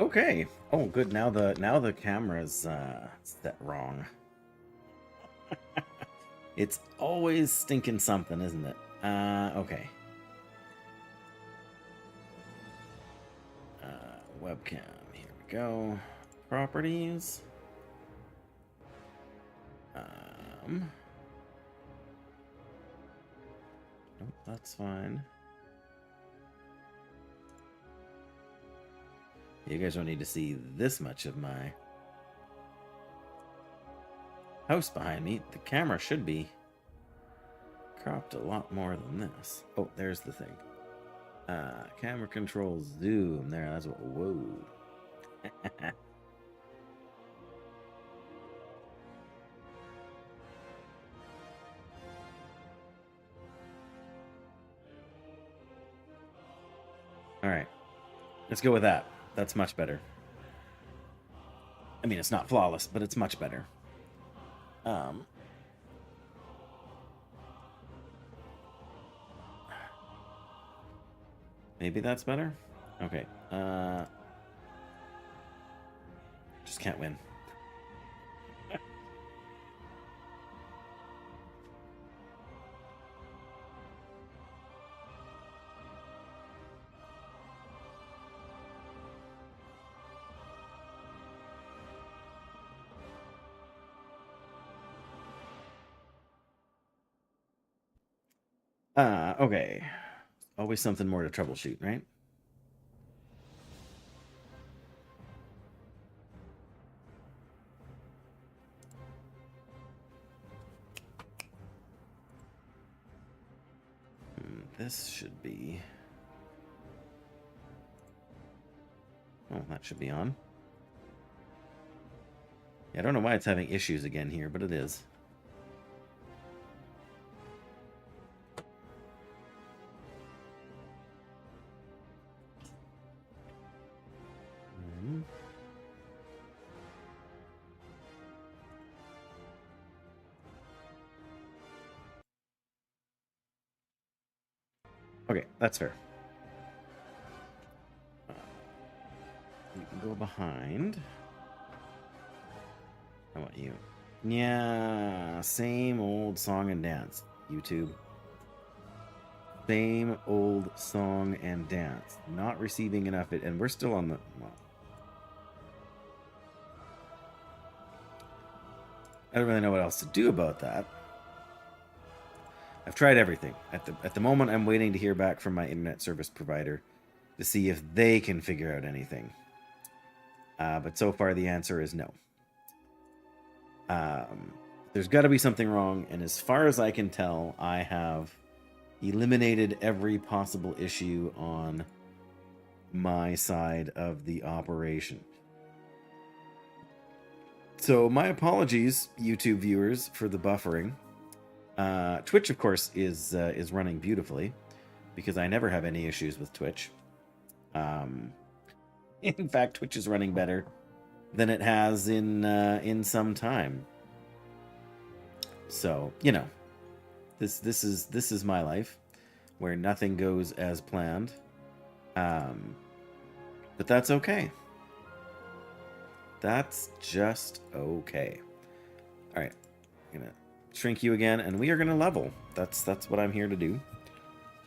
Okay. Oh, good. Now the camera's set wrong. It's always stinking something, isn't it? Okay. Webcam. Here we go. Properties. Nope, that's fine. You guys don't need to see this much of my house behind me. The camera should be cropped a lot more than this. Oh, there's the thing. Camera control zoom. There, that's what. Whoa. All right. Let's go with that. That's much better. I mean, it's not flawless, but it's much better. Maybe that's better? Okay. Just can't win. Okay. Always something more to troubleshoot, right? This should be... Oh, that should be on. Yeah, I don't know why it's having issues again here, but it is. Okay, that's fair. We can go behind. How about you? Yeah, same old song and dance, YouTube. Same old song and dance. Not receiving enough, and we're still on the... Well, I don't really know what else to do about that. I've tried everything. At the moment, I'm waiting to hear back from my internet service provider to see if they can figure out anything. But so far, the answer is no. There's got to be something wrong, and as far as I can tell, I have eliminated every possible issue on my side of the operation. So my apologies, YouTube viewers, for the buffering. Twitch, of course, is running beautifully because I never have any issues with Twitch. In fact, Twitch is running better than it has in some time. So, you know, this is my life where nothing goes as planned. But that's okay. That's just okay. All right, I'm gonna shrink you again, and we are gonna level. That's what I'm here to do,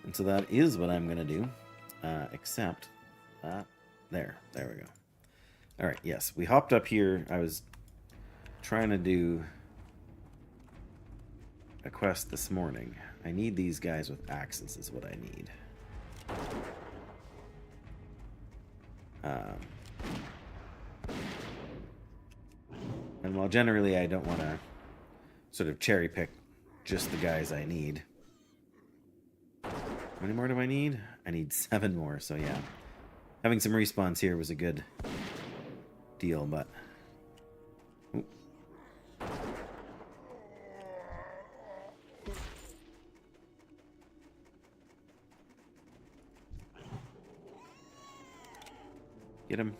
and so that is what I'm gonna do. Except that there we go. All right, yes, we hopped up here. I was trying to do a quest this morning. I need these guys with axes is what I need. And while generally I don't want to sort of cherry pick just the guys I need. How many more do I need? I need 7 more, so yeah. Having some respawns here was a good deal, but... Ooh. Get him.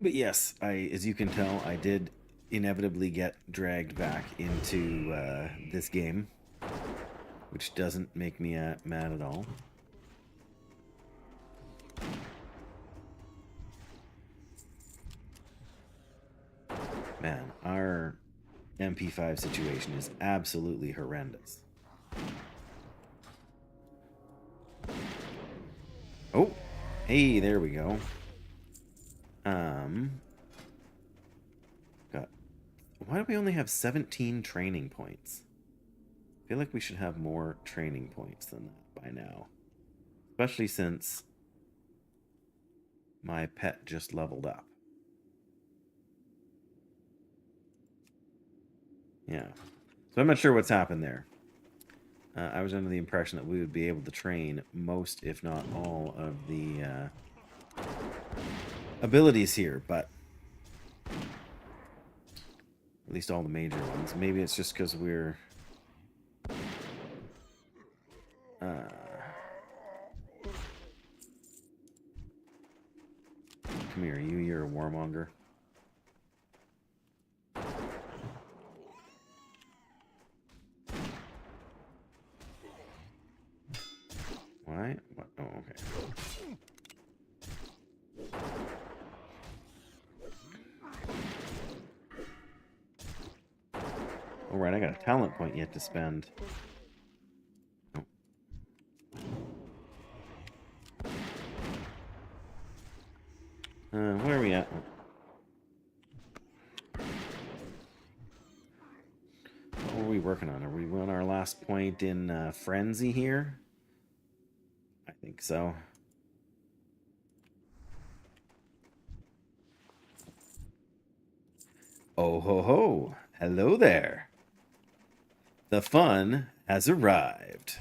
But yes, as you can tell, I did inevitably get dragged back into this game, which doesn't make me mad at all. Man, our MP5 situation is absolutely horrendous. Oh, hey, there we go. Why do we only have 17 training points? I feel like we should have more training points than that by now. Especially since my pet just leveled up. Yeah. So I'm not sure what's happened there. I was under the impression that we would be able to train most, if not all, of the abilities here, but at least all the major ones. Maybe it's just because we're... Come here, you're a warmonger. Why? What? Oh, okay. Alright, I got a talent point yet to spend. Oh. Where are we at? What were we working on? Are we on our last point in Frenzy here? I think so. Oh ho ho! Hello there! The fun has arrived.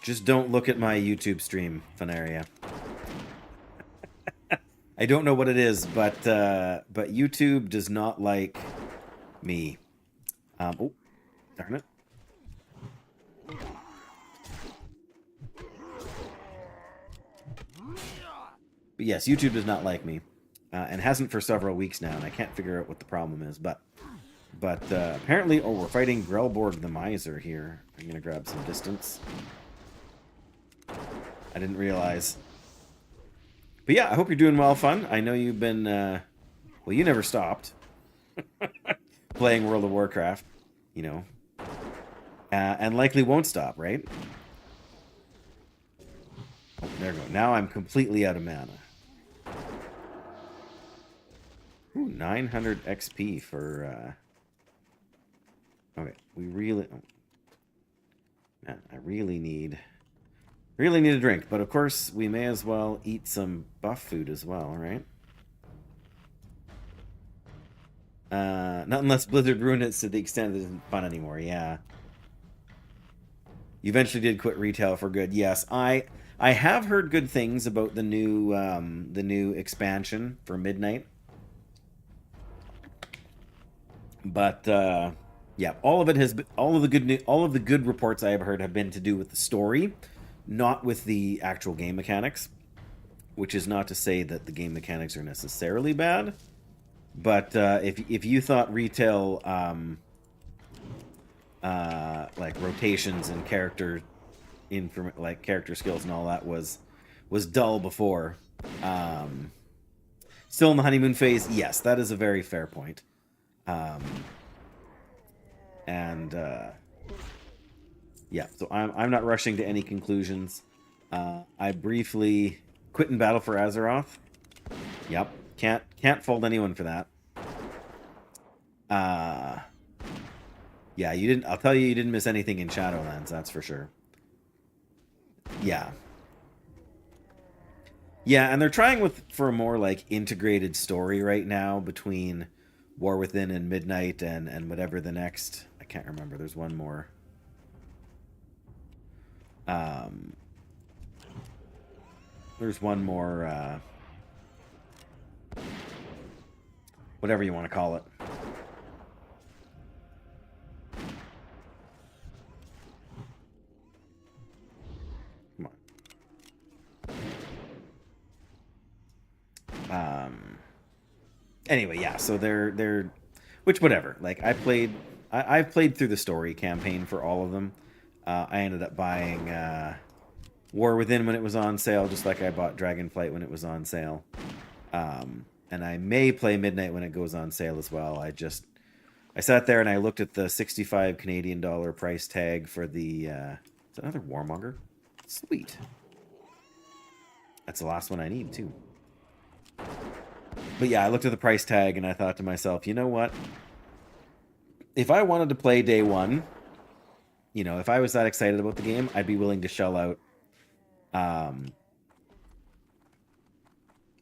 Just don't look at my YouTube stream, Funaria. I don't know what it is, but YouTube does not like me. Oh, darn it. But yes, YouTube does not like me, and hasn't for several weeks now, and I can't figure out what the problem is. But apparently, oh, we're fighting Grelborg the Miser here. I'm gonna grab some distance. I didn't realize. But yeah, I hope you're doing well, Fun. I know you've been, well, you never stopped playing World of Warcraft, you know, and likely won't stop, right? Oh, there we go. Now I'm completely out of mana. Ooh, 900 XP for, okay, we really, oh, man, I really need a drink, but of course we may as well eat some buff food as well, right? Not unless Blizzard ruined it to the extent that it isn't fun anymore. Yeah. You eventually did quit retail for good. Yes, I have heard good things about the new expansion for Midnight. But yeah, all of the good reports I have heard have been to do with the story, not with the actual game mechanics. Which is not to say that the game mechanics are necessarily bad, but if you thought retail like rotations and character skills and all that was dull before, still in the honeymoon phase, yes, that is a very fair point. And yeah, so I'm not rushing to any conclusions. I briefly quit in battle for Azeroth. Yep, can't fault anyone for that. Yeah, you didn't. I'll tell you, you didn't miss anything in Shadowlands. That's for sure. Yeah. Yeah, and they're trying for a more like integrated story right now between War Within and Midnight and whatever the next. I can't remember. There's one more. There's one more. Whatever you want to call it. Come on. Anyway, yeah. So they're which whatever. Like I've played through the story campaign for all of them. I ended up buying War Within when it was on sale, just like I bought Dragonflight when it was on sale. And I may play Midnight when it goes on sale as well. I sat there and I looked at the 65 Canadian dollar price tag for the is that another Warmonger? Sweet. That's the last one I need too. But yeah, I looked at the price tag and I thought to myself, you know what? If I wanted to play day one, you know, if I was that excited about the game, I'd be willing to shell out.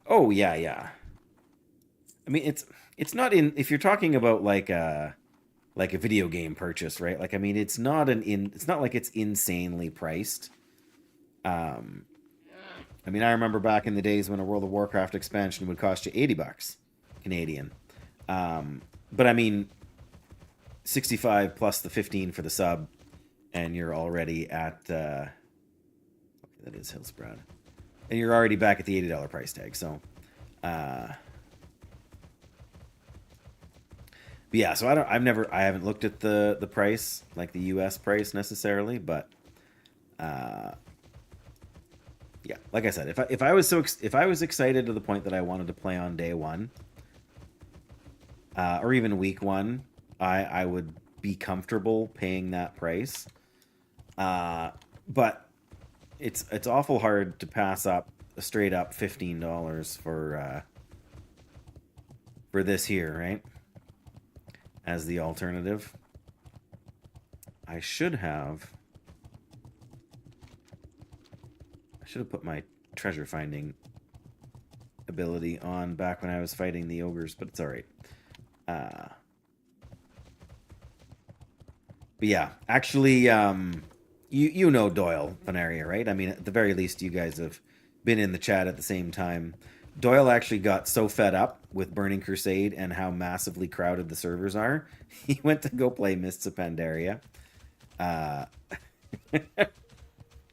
Oh yeah, yeah. I mean, it's not in if you're talking about like a video game purchase, right? Like I mean, it's not like it's insanely priced. Um, I mean, I remember back in the days when a World of Warcraft expansion would cost you $80 Canadian. But I mean, 65 plus the 15 for the sub, and you're already at that is Hillsbrad, and you're already back at the $80 price tag. So, but yeah. So I haven't looked at the price, like the U.S. price necessarily, but yeah, like I said, if I was if I was excited to the point that I wanted to play on day one, or even week one, I would be comfortable paying that price. But it's awful hard to pass up a straight up $15 for this here, right? As the alternative. I should have put my treasure finding ability on back when I was fighting the ogres, but it's all right. But yeah, actually, you know Doyle Venaria, right? I mean, at the very least, you guys have been in the chat at the same time. Doyle actually got so fed up with Burning Crusade and how massively crowded the servers are, he went to go play Mists of Pandaria.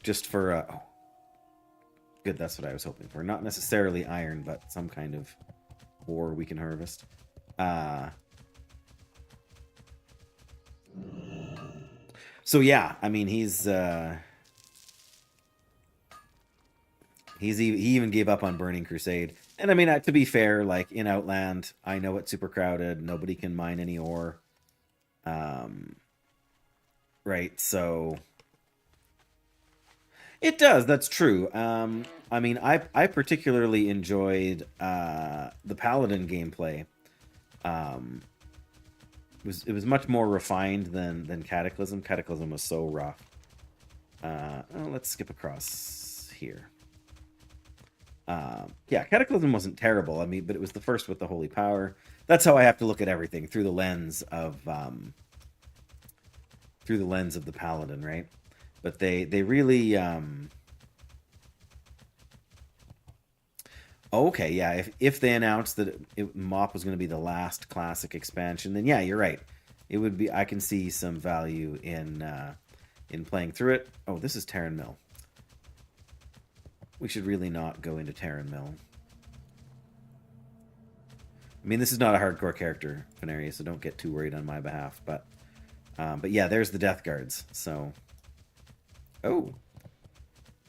Just for oh, good, that's what I was hoping for. Not necessarily iron, but some kind of ore we can harvest. So yeah, I mean he even gave up on Burning Crusade. And I mean, to be fair, like in Outland, I know it's super crowded. Nobody can mine any ore. Right, so it does. That's true. I mean, I particularly enjoyed the Paladin gameplay. It was much more refined than Cataclysm. Cataclysm was so rough. Let's skip across here. Yeah, Cataclysm wasn't terrible. I mean, but it was the first with the Holy Power. That's how I have to look at everything, through the lens of the Paladin, right? But they really okay, yeah. If they announced that MoP was going to be the last classic expansion, then yeah, you're right. It would be. I can see some value in playing through it. Oh, this is Terran Mill. We should really not go into Terran Mill. I mean, this is not a hardcore character, Venaria, so don't get too worried on my behalf. But yeah, there's the Death Guards. So, oh,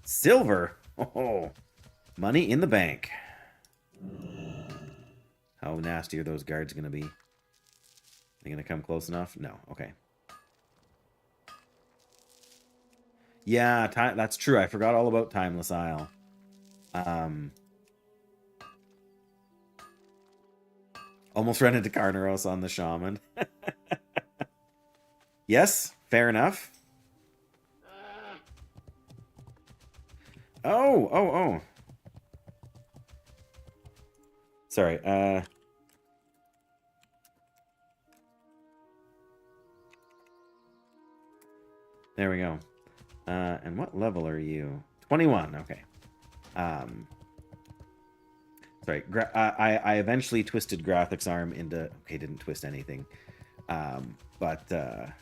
silver. Oh, money in the bank. How nasty are those guards going to be? They going to come close enough? No. Okay. Yeah, that's true. I forgot all about Timeless Isle. Almost ran into Carneros on the Shaman. Yes, fair enough. Oh. Sorry, there we go. And what level are you? 21, okay. Sorry, I eventually twisted Grathic's arm into... Okay, didn't twist anything. But...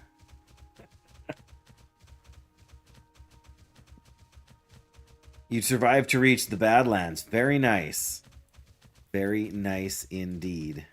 You survived to reach the Badlands. Very nice. Very nice indeed.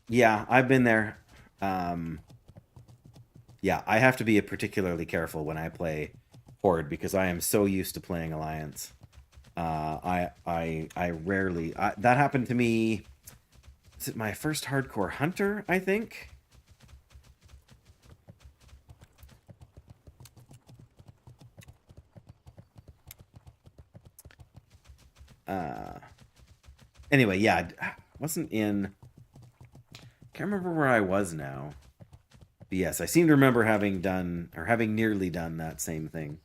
Yeah, I've been there. Yeah, I have to be particularly careful when I play Horde because I am so used to playing Alliance. I rarely that happened to me. Is it my first hardcore Hunter? I think. Uh, anyway, yeah, wasn't in. Can't remember where I was now. But yes, I seem to remember having done or having nearly done that same thing.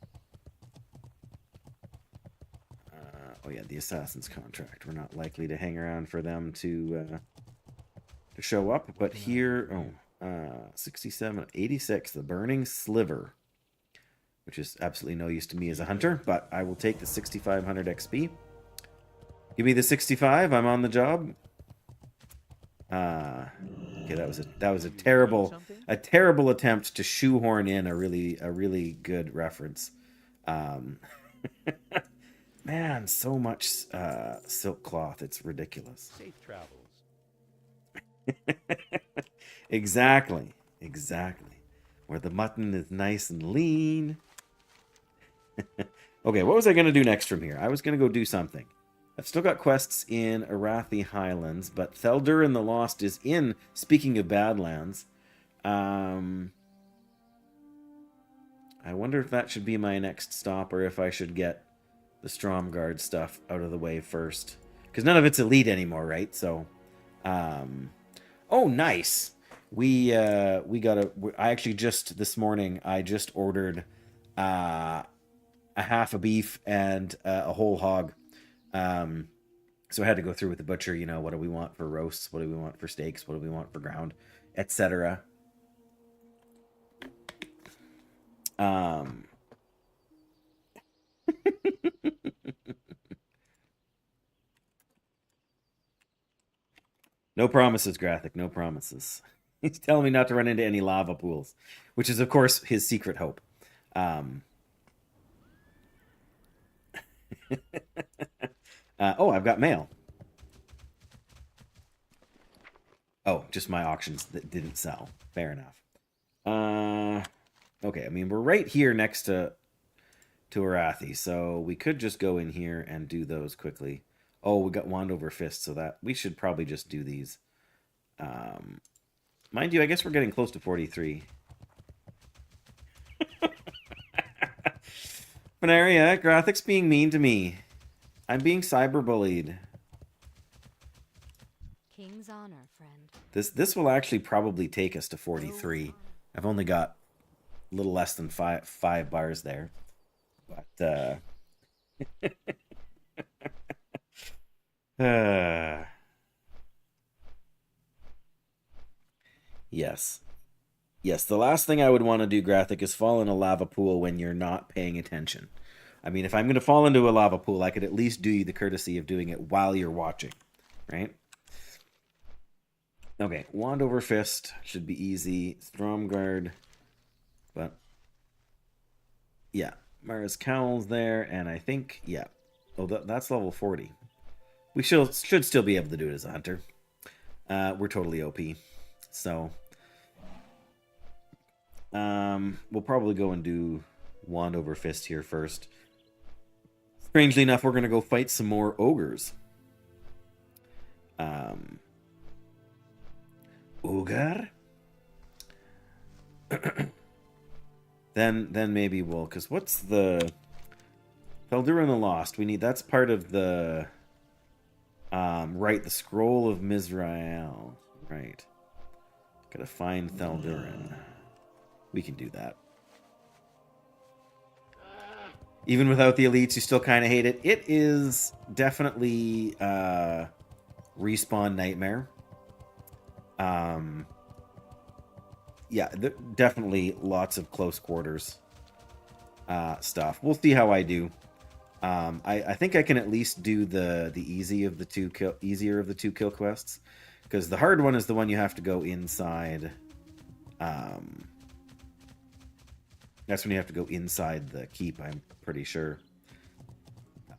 Oh yeah, the Assassin's Contract. We're not likely to hang around for them to show up, but here, 67, 86, the Burning Sliver, which is absolutely no use to me as a hunter, but I will take the 6,500 XP. Give me the 65. I'm on the job. Okay, that was a terrible attempt to shoehorn in a really good reference. Man, so much silk cloth. It's ridiculous. Safe travels. Exactly. Where the mutton is nice and lean. Okay, what was I going to do next from here? I was going to go do something. I've still got quests in Arathi Highlands, but Theldurin the Lost is in, speaking of Badlands. I wonder if that should be my next stop, or if I should get the Stromguard stuff out of the way first. Because none of it's elite anymore, right? So, oh, nice. We got I actually just, this morning, I just ordered a half a beef and a whole hog. So I had to go through with the butcher, you know, what do we want for roasts? What do we want for steaks? What do we want for ground? Etc. No promises, Graphic. No promises. He's telling me not to run into any lava pools, which is, of course, his secret hope. Oh, I've got mail. Oh, just my auctions that didn't sell. Fair enough. Okay, I mean, we're right here next to Arathi, so we could just go in here and do those quickly. Oh, we got Wand over Fist, so that we should probably just do these. Mind you, I guess we're getting close to 43. Benaria, Grathic's being mean to me. I'm being cyberbullied. King's honor, friend. This will actually probably take us to 43. I've only got a little less than five bars there. But yes. Yes, the last thing I would want to do, Graphic, is fall in a lava pool when you're not paying attention. I mean, if I'm going to fall into a lava pool, I could at least do you the courtesy of doing it while you're watching, right? Okay, Wand over Fist should be easy. Stromguard, but yeah, Mara's Cowl's there, and I think, yeah. Oh, that's level 40. We should still be able to do it as a hunter. We're totally OP. So, we'll probably go and do Wand over Fist here first. Strangely enough, we're going to go fight some more ogres. Ogre? Then maybe we'll, because what's the Theldurin the Lost? We need, that's part of the right, the Scroll of Mizrael. Right. Gotta find Theldurin. We can do that. Even without the elites, you still kind of hate it. It is definitely respawn nightmare. Yeah, definitely lots of close quarters stuff. We'll see how I do. I think I can at least do the easier of the two kill quests, because the hard one is the one you have to go inside. That's when you have to go inside the keep, I'm pretty sure.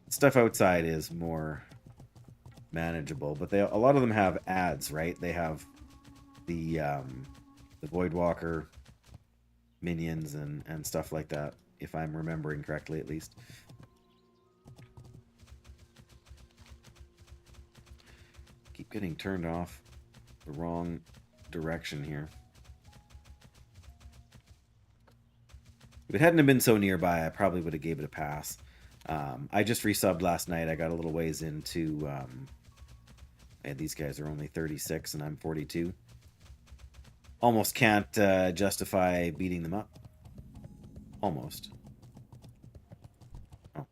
Stuff outside is more manageable. But a lot of them have ads, right? They have the Voidwalker minions and stuff like that, if I'm remembering correctly, at least. Keep getting turned off the wrong direction here. If it hadn't have been so nearby, I probably would have gave it a pass. I just resubbed last night. I got a little ways into... and these guys are only 36 and I'm 42. Almost can't justify beating them up. Almost. Oh.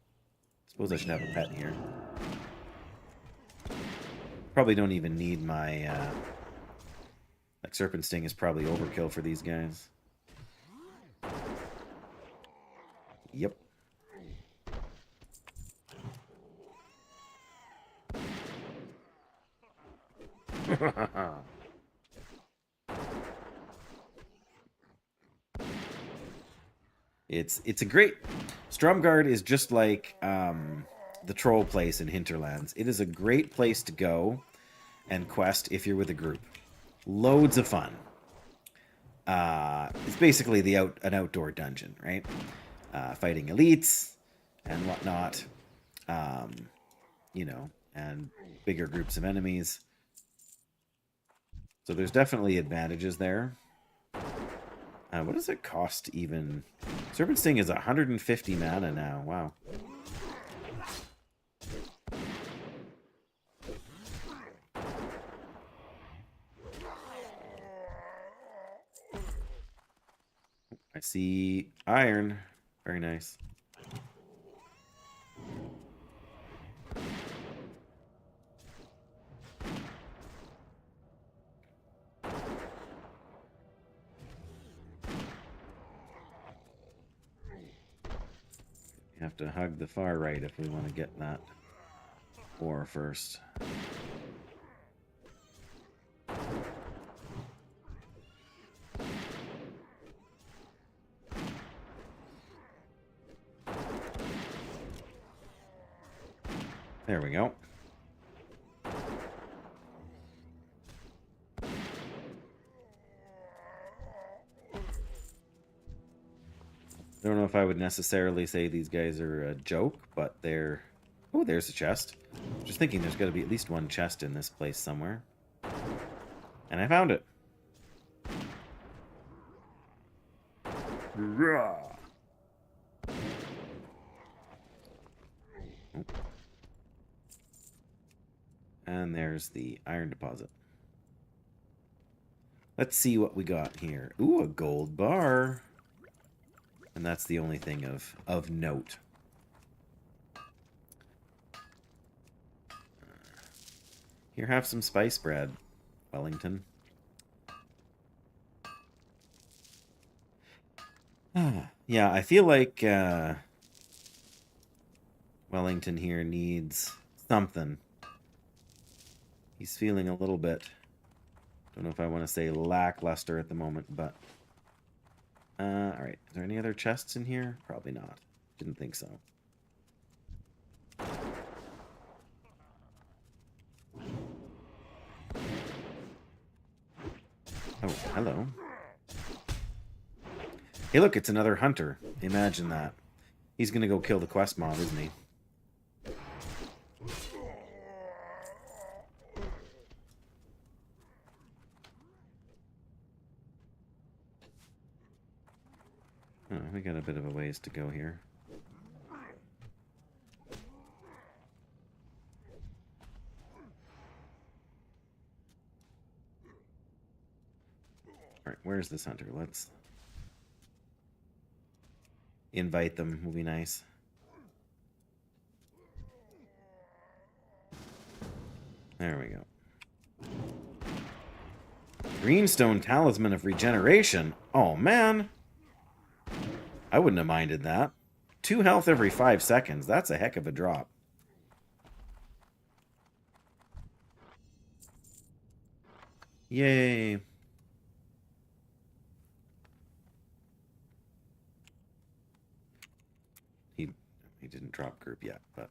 Suppose I should have a pet here. Probably don't even need my... like, Serpent Sting is probably overkill for these guys. Yep. It's a great... Stromgarde is just like the troll place in Hinterlands. It is a great place to go and quest if you're with a group. Loads of fun. It's basically an outdoor dungeon, right? Fighting elites and whatnot. You know, and bigger groups of enemies. So there's definitely advantages there. What does it cost even? Serpent Sting is 150 mana now. Wow. I see iron. Very nice. You have to hug the far right if we want to get that ore first. There we go. I don't know if I would necessarily say these guys are a joke, but they're... Oh, there's a chest. Just thinking there's got to be at least one chest in this place somewhere. And I found it. Oh. And there's the iron deposit. Let's see what we got here. Ooh, a gold bar. And that's the only thing of note. Here, have some spice bread, Wellington. Yeah, I feel like Wellington here needs something. He's feeling a little bit... Don't know if I want to say lackluster at the moment, but... Alright, is there any other chests in here? Probably not. Didn't think so. Oh, hello. Hey, look, it's another hunter. Imagine that. He's gonna go kill the quest mob, isn't he? Oh, we got a bit of a ways to go here. Alright, where's this hunter? Let's invite them. Will be nice. There we go. Greenstone Talisman of Regeneration. Oh, man. I wouldn't have minded that. 2 health every 5 seconds. That's a heck of a drop. Yay. He didn't drop group yet, but...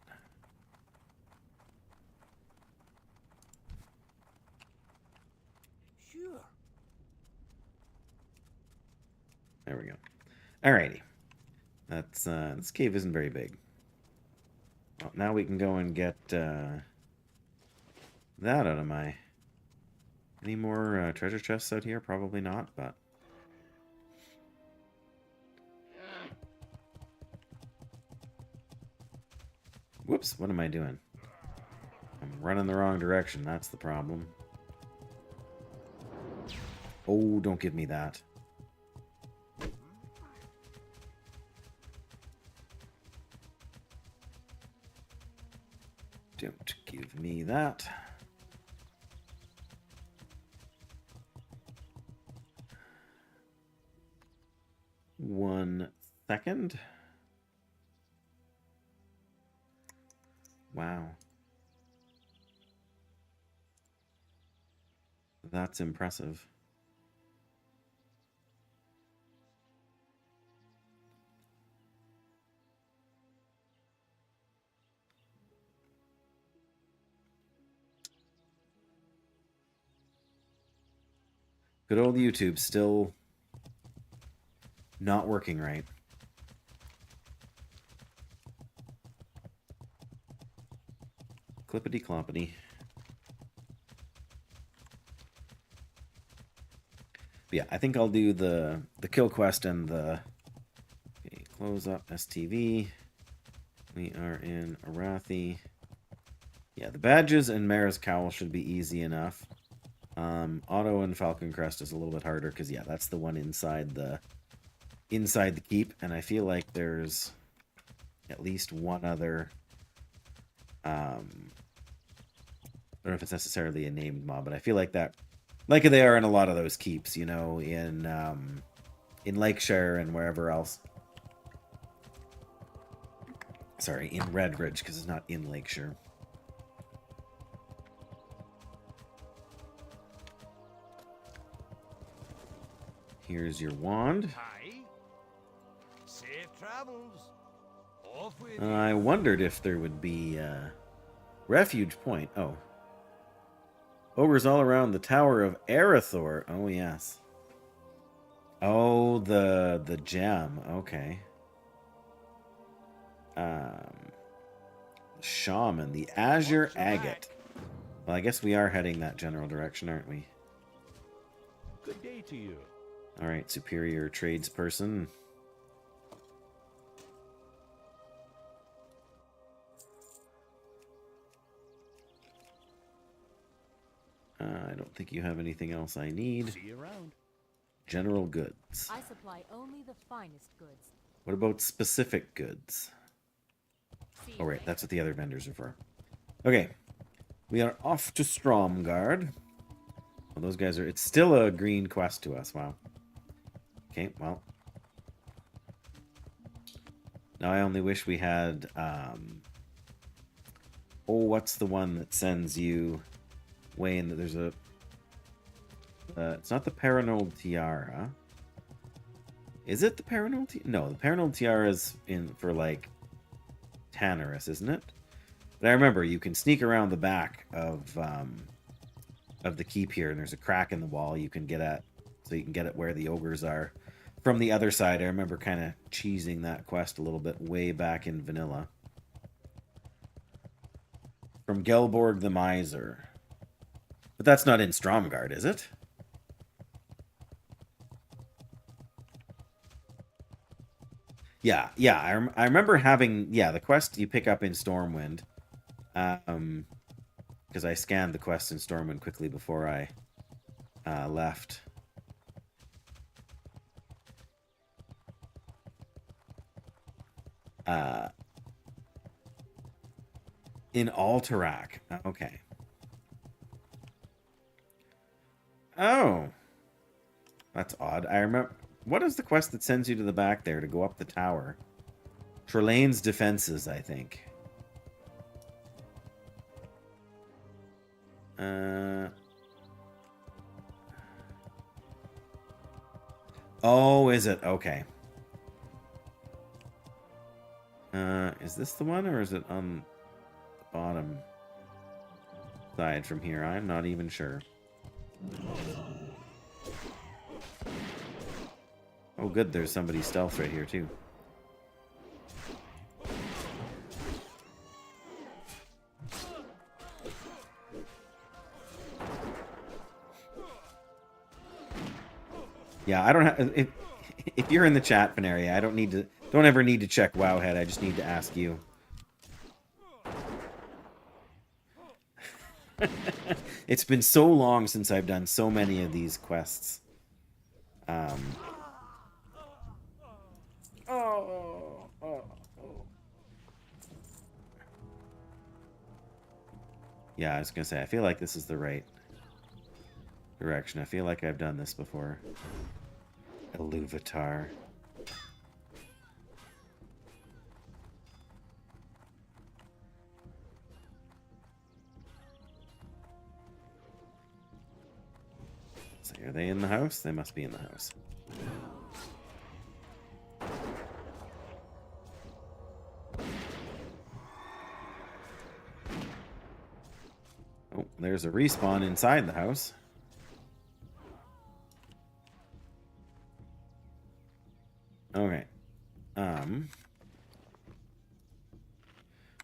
There we go. Alrighty. That's, this cave isn't very big. Well, now we can go and get, that out of my... Any more treasure chests out here? Probably not, but... Whoops, what am I doing? I'm running the wrong direction, that's the problem. Oh, don't give me that. Don't give me that. One second. Wow. That's impressive. Good old YouTube still not working right. Clippity cloppity. But yeah, I think I'll do the kill quest and the... Okay, close up STV. We are in Arathi. Yeah, the badges and Mara's Cowl should be easy enough. Otto and Falcon Crest is a little bit harder because yeah, that's the one inside the keep, and I feel like there's at least one other. I don't know if it's necessarily a named mob, but I feel like that, like they are in a lot of those keeps, you know, in Lakeshire and wherever else. Sorry, in Redridge, because it's not in Lakeshire. Here's your wand. Safe travels. Off with I wondered if there would be refuge point. Oh. Ogres all around the Tower of Arathor. Oh, yes. Oh, the gem. Okay. Shaman, the Azure Agate. Well, I guess we are heading that general direction, aren't we? Good day to you. All right, superior tradesperson. I don't think you have anything else I need. See you around. General goods. I supply only the finest goods. What about specific goods? See Oh, you right, later. that's what the other vendors are for. Okay, we are off to Stromgard. Well, those guys are... It's still a green quest to us, wow. Okay, well. Now I only wish we had... Oh, what's the one that sends you... Wayne, there's a... it's not the Paranoid Tiara. Is it the Paranoid Tiara? No, the Paranoid Tiara is in for, like, Tannerus, isn't it? But I remember you can sneak around the back of the keep here, and there's a crack in the wall you can get at, so you can get at where the ogres are from the other side. I remember kind of cheesing that quest a little bit way back in vanilla. From Gelborg the Miser. But that's not in Stromgard, is it? Yeah, I remember having, yeah, the quest you pick up in Stormwind. Because I scanned the quest in Stormwind quickly before I left. In Alterac. Okay. Oh. That's odd. I remember... What is the quest that sends you to the back there to go up the tower? Trelane's Defenses, I think. Oh, is it? Okay. Is this the one, or is it on the bottom side from here? I'm not even sure. Oh, good. There's somebody stealth right here, too. Yeah, I don't have... If you're in the chat, Veneria, I don't need to... Don't ever need to check Wowhead. I just need to ask you. It's been so long since I've done so many of these quests. Yeah, I was gonna say, I feel like this is the right direction. I feel like I've done this before. Iluvatar. So are they in the house? They must be in the house. Oh, there's a respawn inside the house. Okay.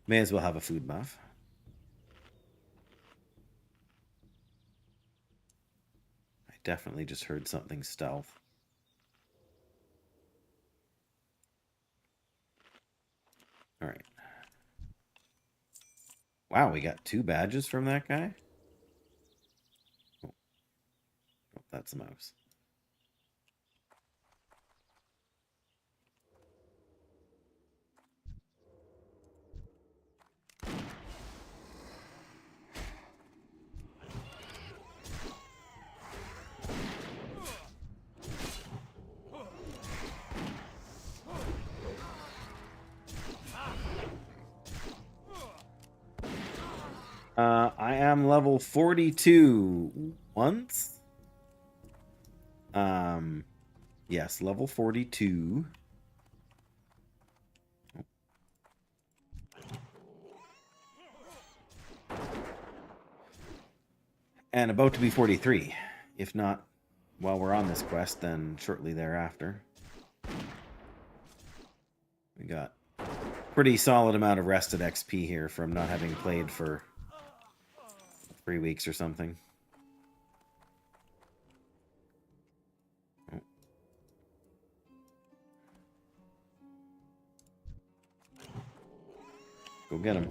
May as well have a food buff. I definitely just heard something stealth. All right. Wow, we got 2 badges from that guy? Oh, that's a mouse. I am level 42 once. Yes, level 42. And about to be 43. If not while we're on this quest, then shortly thereafter. We got pretty solid amount of rested XP here from not having played for 3 weeks or something. Oh. Go get him.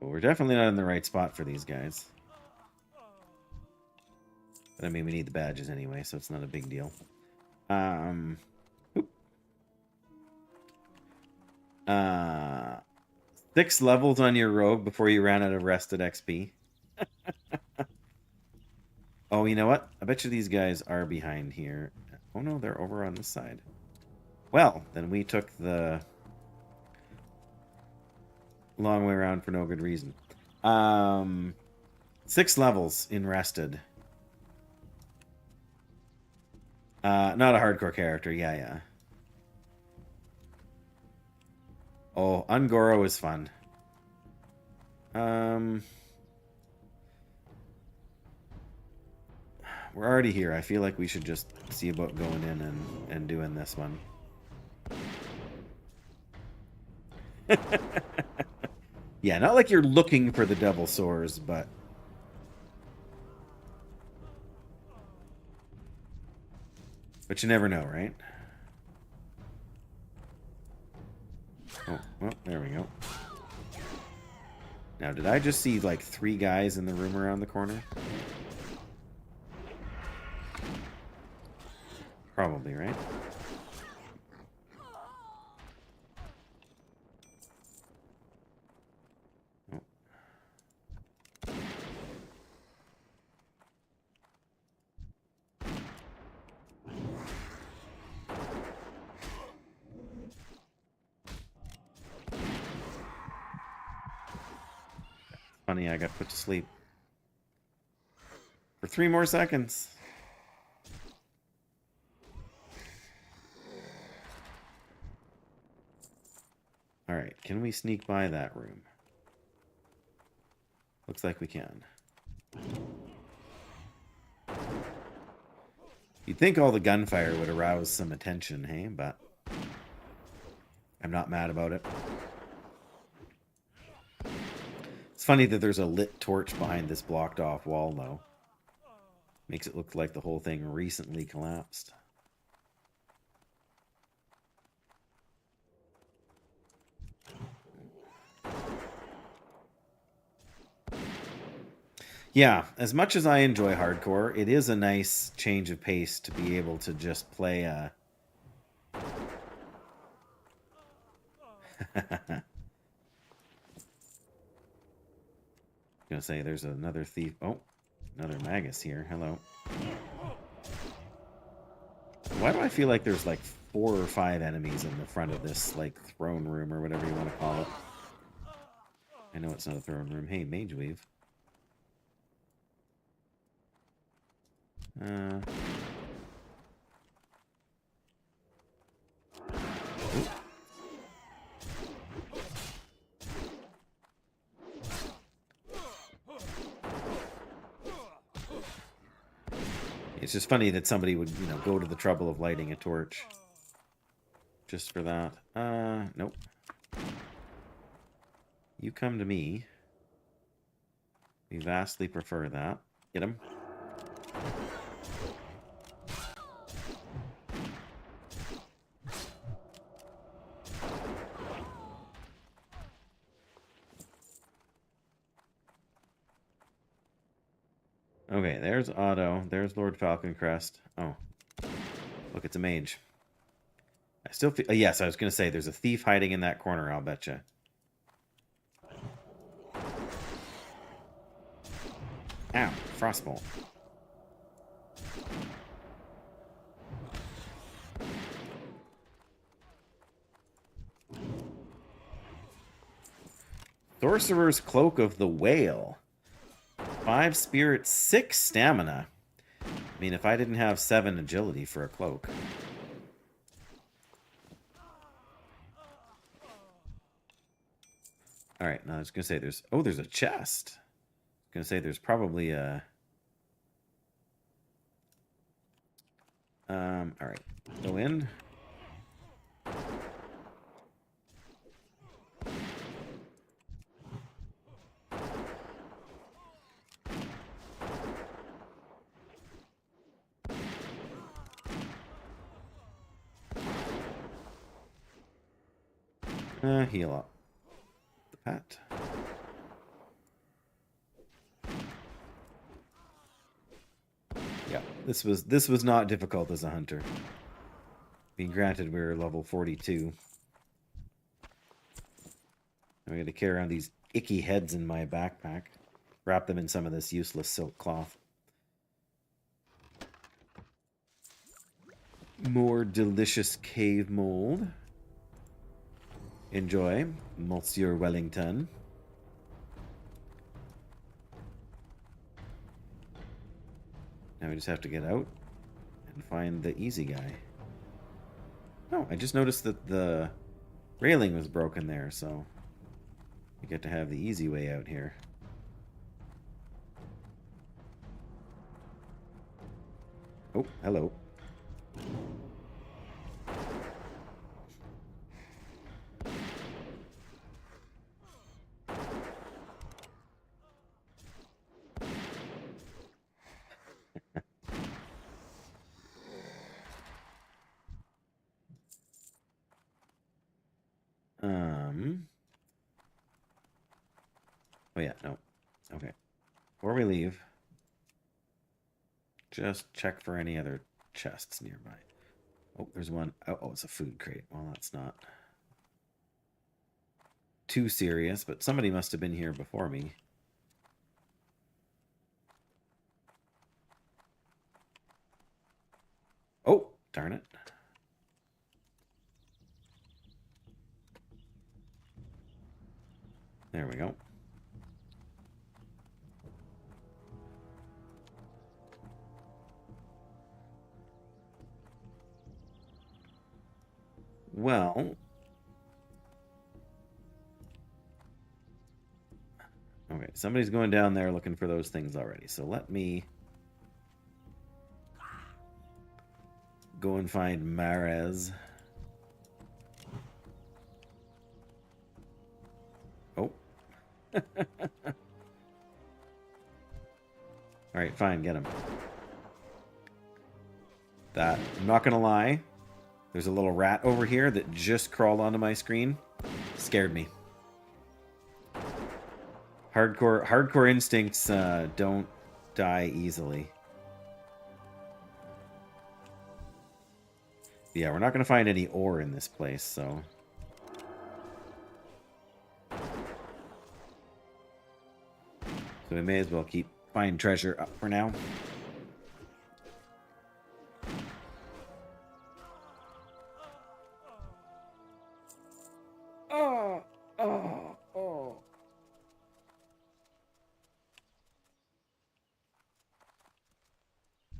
Well, we're definitely not in the right spot for these guys. But I mean, we need the badges anyway, so it's not a big deal. Oop. 6 levels on your rogue before you ran out of rested XP. Oh, you know what? I bet you these guys are behind here. Oh no, they're over on this side. Well, then we took the long way around for no good reason. 6 levels in rested. Not a hardcore character. Yeah. Oh, Ungoro is fun. We're already here. I feel like we should just see about going in and doing this one. Yeah, not like you're looking for the devil sores, but... But you never know, right? Oh, well, there we go. Now, did I just see, like, 3 guys in the room around the corner? Probably, right? Oh. Funny, I got put to sleep. For 3 more seconds. Alright, can we sneak by that room? Looks like we can. You'd think all the gunfire would arouse some attention, hey? But I'm not mad about it. It's funny that there's a lit torch behind this blocked off wall, though. Makes it look like the whole thing recently collapsed. Yeah, as much as I enjoy hardcore, it is a nice change of pace to be able to just play a... Gonna say there's another thief. Oh, another Magus here. Hello. Why do I feel like there's like 4 or 5 enemies in the front of this like throne room or whatever you want to call it? I know it's not a throne room. Hey, Mage Weave. Ooh. It's just funny that somebody would, you know, go to the trouble of lighting a torch just for that. Nope. You come to me. We vastly prefer that. Get him. Okay, there's Otto. There's Lord Falconcrest. Oh. Look, it's a mage. I still feel... yes, I was going to say, there's a thief hiding in that corner, I'll betcha. Ow, frostbolt. Sorcerer's Cloak of the Whale. 5 spirit, 6 stamina. I mean, if I didn't have 7 agility for a cloak. Alright, now I was going to say there's... oh, there's a chest. I was going to say there's probably a... alright. Go in. Heal up. The pet. Yeah, this was not difficult as a hunter. Being granted, we're level 42. I'm going to carry around these icky heads in my backpack. Wrap them in some of this useless silk cloth. More delicious cave mold. Enjoy, Monsieur Wellington. Now we just have to get out and find the easy guy. Oh, I just noticed that the railing was broken there, so we get to have the easy way out here. Oh, hello. Oh yeah, no. Okay. Before we leave, just check for any other chests nearby. Oh, there's one. Oh, it's a food crate. Well, that's not too serious, but somebody must have been here before me. Oh, darn it. There we go. Well... Okay, somebody's going down there looking for those things already. So let me go and find Marez. Oh. Alright, fine, get him. That, I'm not gonna lie, there's a little rat over here that just crawled onto my screen. Scared me. Hardcore instincts don't die easily. Yeah, we're not going to find any ore in this place, so... So we may as well keep find treasure up for now. Oh! Oh! Oh!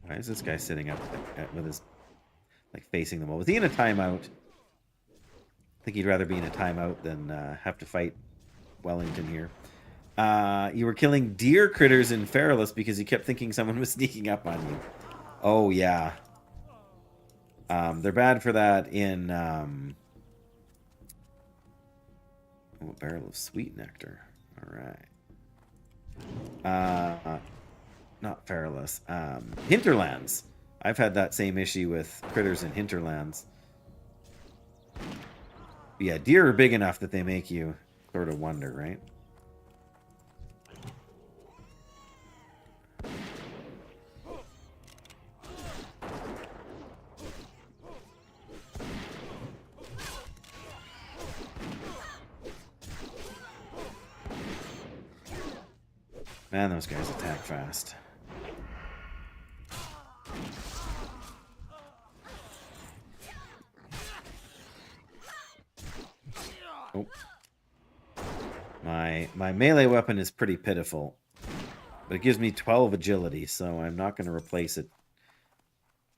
Why is this guy sitting up with his... like, facing them all? Was he in a timeout? I think he'd rather be in a timeout than have to fight Wellington here. You were killing deer critters in Feralus because you kept thinking someone was sneaking up on you. Oh, yeah. They're bad for that in... Oh, a barrel of sweet nectar. Alright. Not Feralus. Hinterlands. I've had that same issue with critters in Hinterlands. But yeah, deer are big enough that they make you sort of wonder, right? Man, those guys attack fast. Oh. My melee weapon is pretty pitiful. But it gives me 12 agility, so I'm not going to replace it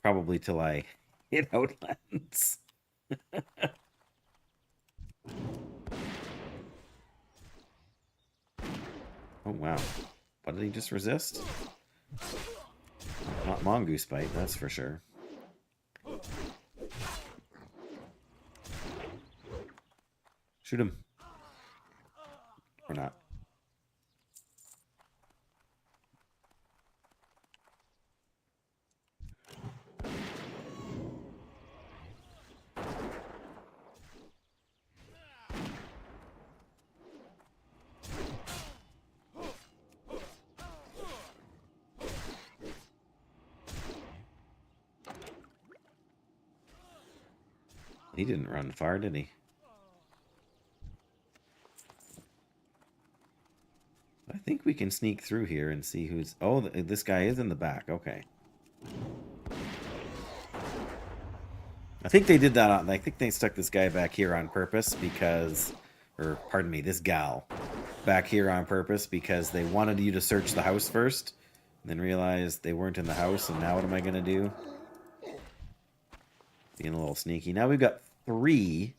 probably till I hit Outlands. Oh, wow. What did he just resist? Not Mongoose Bite, that's for sure. Shoot him. Or not. He didn't run far, did he? I think we can sneak through here and see who's... Oh, this guy is in the back. Okay. I think they did that on... I think they stuck this guy back here on purpose because... Or, pardon me, this gal back here on purpose because they wanted you to search the house first and then realized they weren't in the house, and now what am I going to do? Being a little sneaky. Now we've got three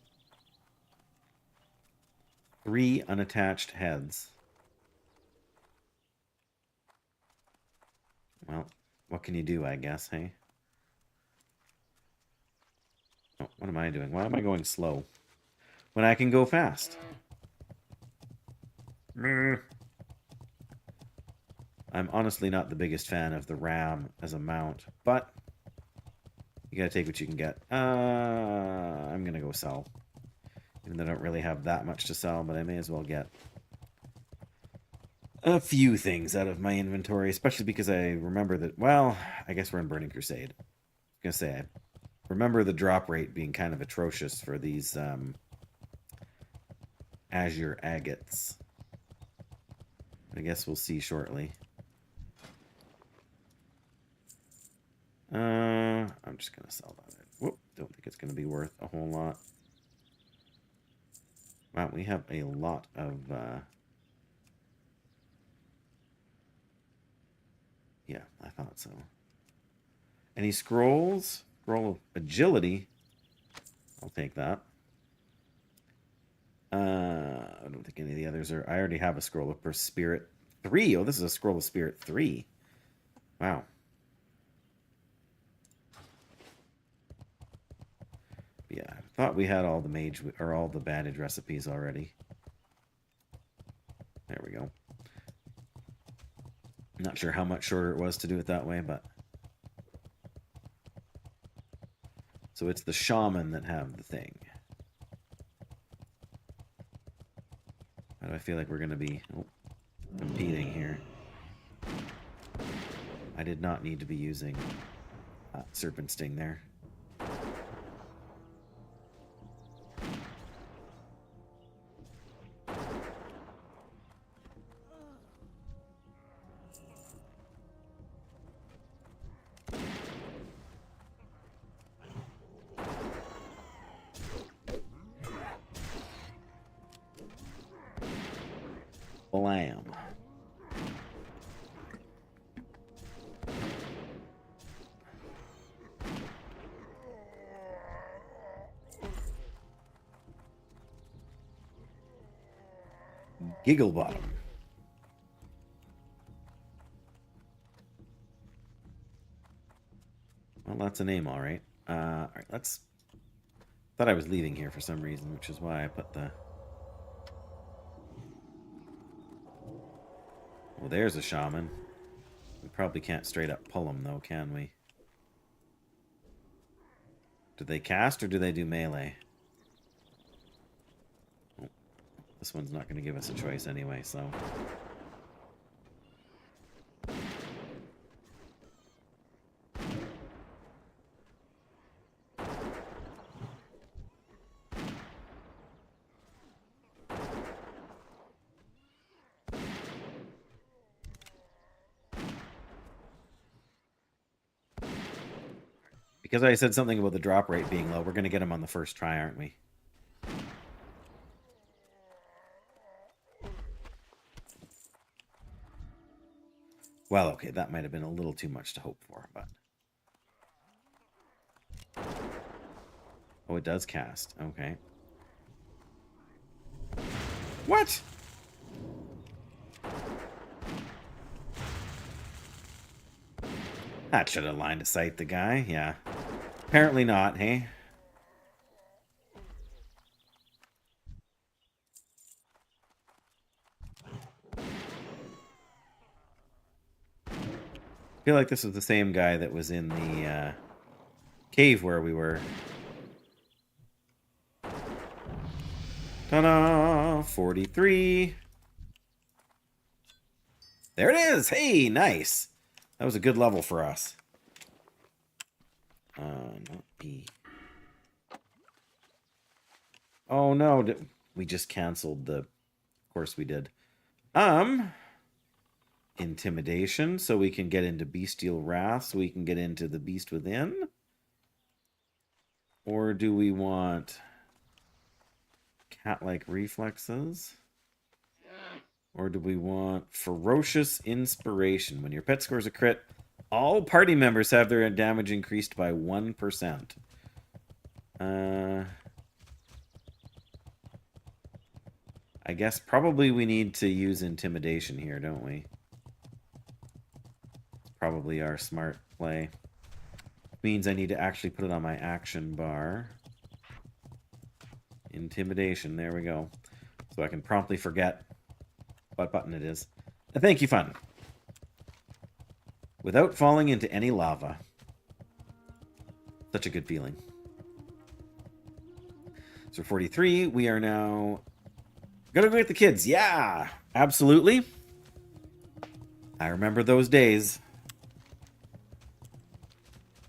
unattached heads. Well, what can you do, I guess, hey? Oh, what am I doing? Why am I going slow when I can go fast? I'm honestly not the biggest fan of the ram as a mount, but you gotta take what you can get. I'm gonna go sell. Even though I don't really have that much to sell, but I may as well get a few things out of my inventory, especially because I remember that, well, I guess we're in Burning Crusade. I was gonna say, I remember the drop rate being kind of atrocious for these azure agates. I guess we'll see shortly. I'm just gonna sell that. Whoop, don't think it's gonna be worth a whole lot. Wow, we have a lot of yeah, I thought so. Any scrolls? Scroll of agility. I'll take that. I don't think any of the others are. I already have a scroll of spirit 3. Oh, this is a scroll of spirit 3. Wow. Yeah, I thought we had all the mage or all the bandage recipes already. There we go. Not sure how much shorter it was to do it that way, but so it's the shaman that have the thing. How do I feel like we're gonna be competing here? I did not need to be using Serpent Sting there. Blam. Giggle bottom. Well, that's a name, all right. All right, let's. Thought I was leaving here for some reason, which is why I put the. Well, there's a shaman. We probably can't straight up pull him, though, can we? Do they cast or do they do melee? Oh, this one's not going to give us a choice anyway, so. Because I said something about the drop rate being low, we're going to get him on the first try, aren't we? Well, okay, that might have been a little too much to hope for, but... Oh, it does cast. Okay. What? That should have lined of sight the guy, yeah. Apparently not, hey? I feel like this was the same guy that was in the cave where we were. Ta-da! 43. There it is! Hey, nice! That was a good level for us. Not B. Oh no, we just canceled the... Of course we did. Intimidation, so we can get into Bestial Wrath, so we can get into the Beast Within? Or do we want cat-like reflexes? Or do we want Ferocious Inspiration? When your pet scores a crit, all party members have their damage increased by 1%. I guess probably we need to use Intimidation here, don't we? Probably our smart play. Means I need to actually put it on my action bar. Intimidation, there we go. So I can promptly forget what button it is. Thank you, fun. Without falling into any lava. Such a good feeling. So 43, we are now gonna go get the kids. Yeah, absolutely. I remember those days.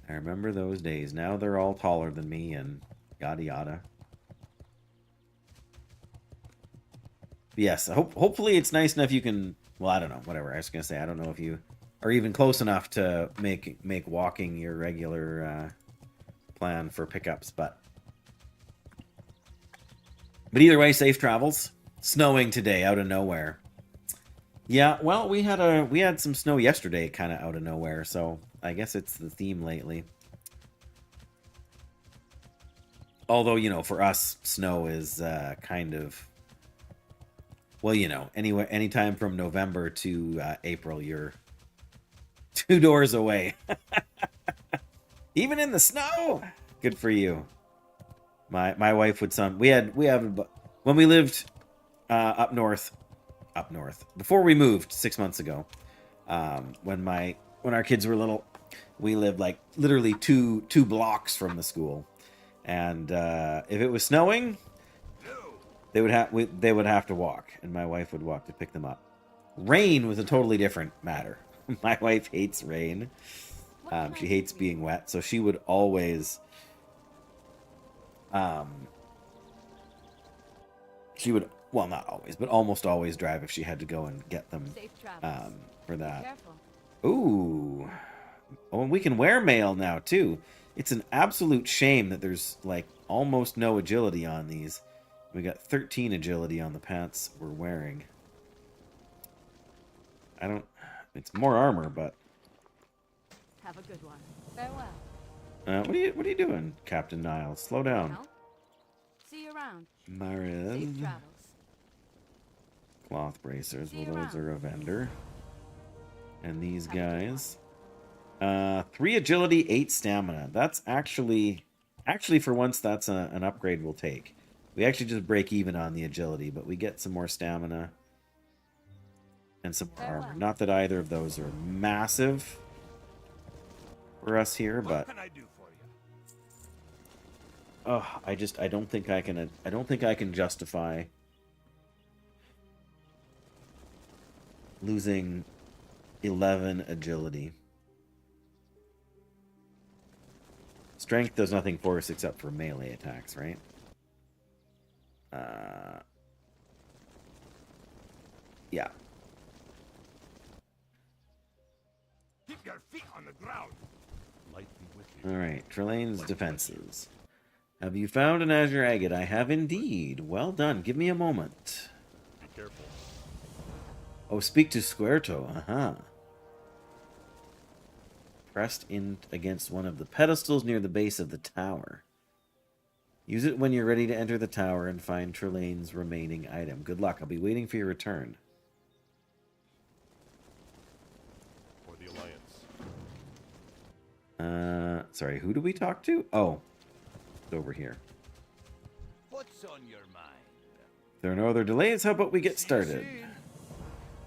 I remember those days. Now they're all taller than me and yada yada. Yes, hopefully it's nice enough you can... Well, I don't know. Whatever. I was going to say, I don't know if you are even close enough to make walking your regular plan for pickups, but either way, safe travels. Snowing today out of nowhere. Yeah, well, we had some snow yesterday kind of out of nowhere, so I guess it's the theme lately. Although, you know, for us, snow is kind of Well, you know, anywhere, anytime from November to April, you're 2 doors away. Even in the snow. Good for you. My wife would we have when we lived up north before we moved 6 months ago. When our kids were little, we lived like literally two blocks from the school, and if it was snowing, they would have to walk, and my wife would walk to pick them up. Rain was a totally different matter. My wife hates rain. She hates being wet, so she would always well, not always, but almost always drive if she had to go and get them Safe travels. for Be that. careful. Ooh. Oh, and we can wear mail now, too. It's an absolute shame that there's, like, almost no agility on these. We got 13 agility on the pants we're wearing. It's more armor, but... Have a good one. Farewell. What are you doing, Captain Niles? Slow down. Well, see you around. Mariz. Safe travels. Cloth bracers. See Well, you those are a vendor. And these Have a good guys. 3 agility, 8 stamina. That's actually for once, that's an upgrade we'll take. We actually just break even on the agility, but we get some more stamina and some more armor. Farewell. Not that either of those are massive for us here, but What can I do for you? I don't think I can justify losing 11 agility. Strength does nothing for us except for melee attacks, right? Yeah. Keep your feet on the ground. Light be with you. Alright, Trelane's defenses. Have you found an azure agate? I have indeed. Well done. Give me a moment. Be careful. Oh, speak to Squerto. Pressed in against one of the pedestals near the base of the tower. Use it when you're ready to enter the tower and find Trelane's remaining item. Good luck. I'll be waiting for your return. For the Alliance. Sorry, who do we talk to? Oh, it's over here. What's on your mind? If there are no other delays, how about we get started?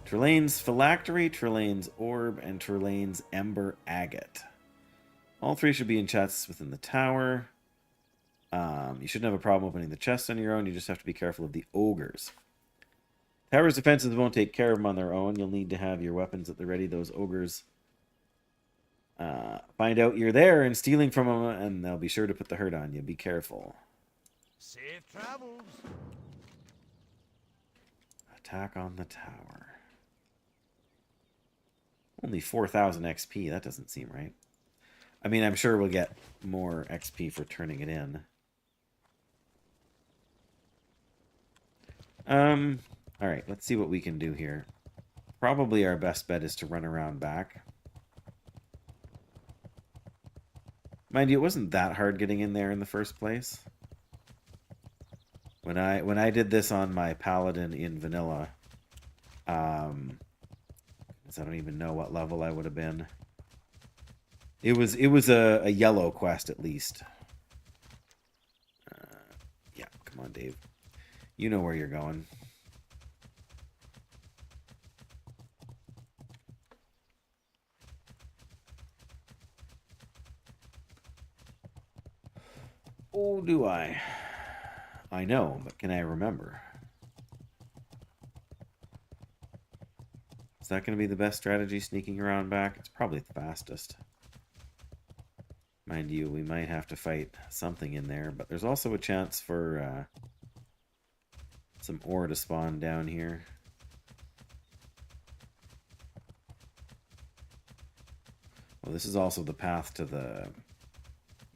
Trelane's Phylactery, Trelane's Orb, and Trelane's Ember Agate. All 3 should be in chests within the tower. You shouldn't have a problem opening the chests on your own. You just have to be careful of the ogres. Tower's defenses won't take care of them on their own. You'll need to have your weapons at the ready. Those ogres find out you're there and stealing from them, and they'll be sure to put the hurt on you. Be careful. Safe travels. Attack on the tower. Only 4,000 XP. That doesn't seem right. I mean, I'm sure we'll get more XP for turning it in. Alright, let's see what we can do here. Probably our best bet is to run around back. Mind you, it wasn't that hard getting in there in the first place. When I did this on my paladin in vanilla, I don't even know what level I would have been. It was a yellow quest at least. Yeah, come on, Dave. You know where you're going. Oh, do I? I know, but can I remember? Is that going to be the best strategy, sneaking around back? It's probably the fastest. Mind you, we might have to fight something in there, but there's also a chance for some ore to spawn down here. Well, this is also the path to the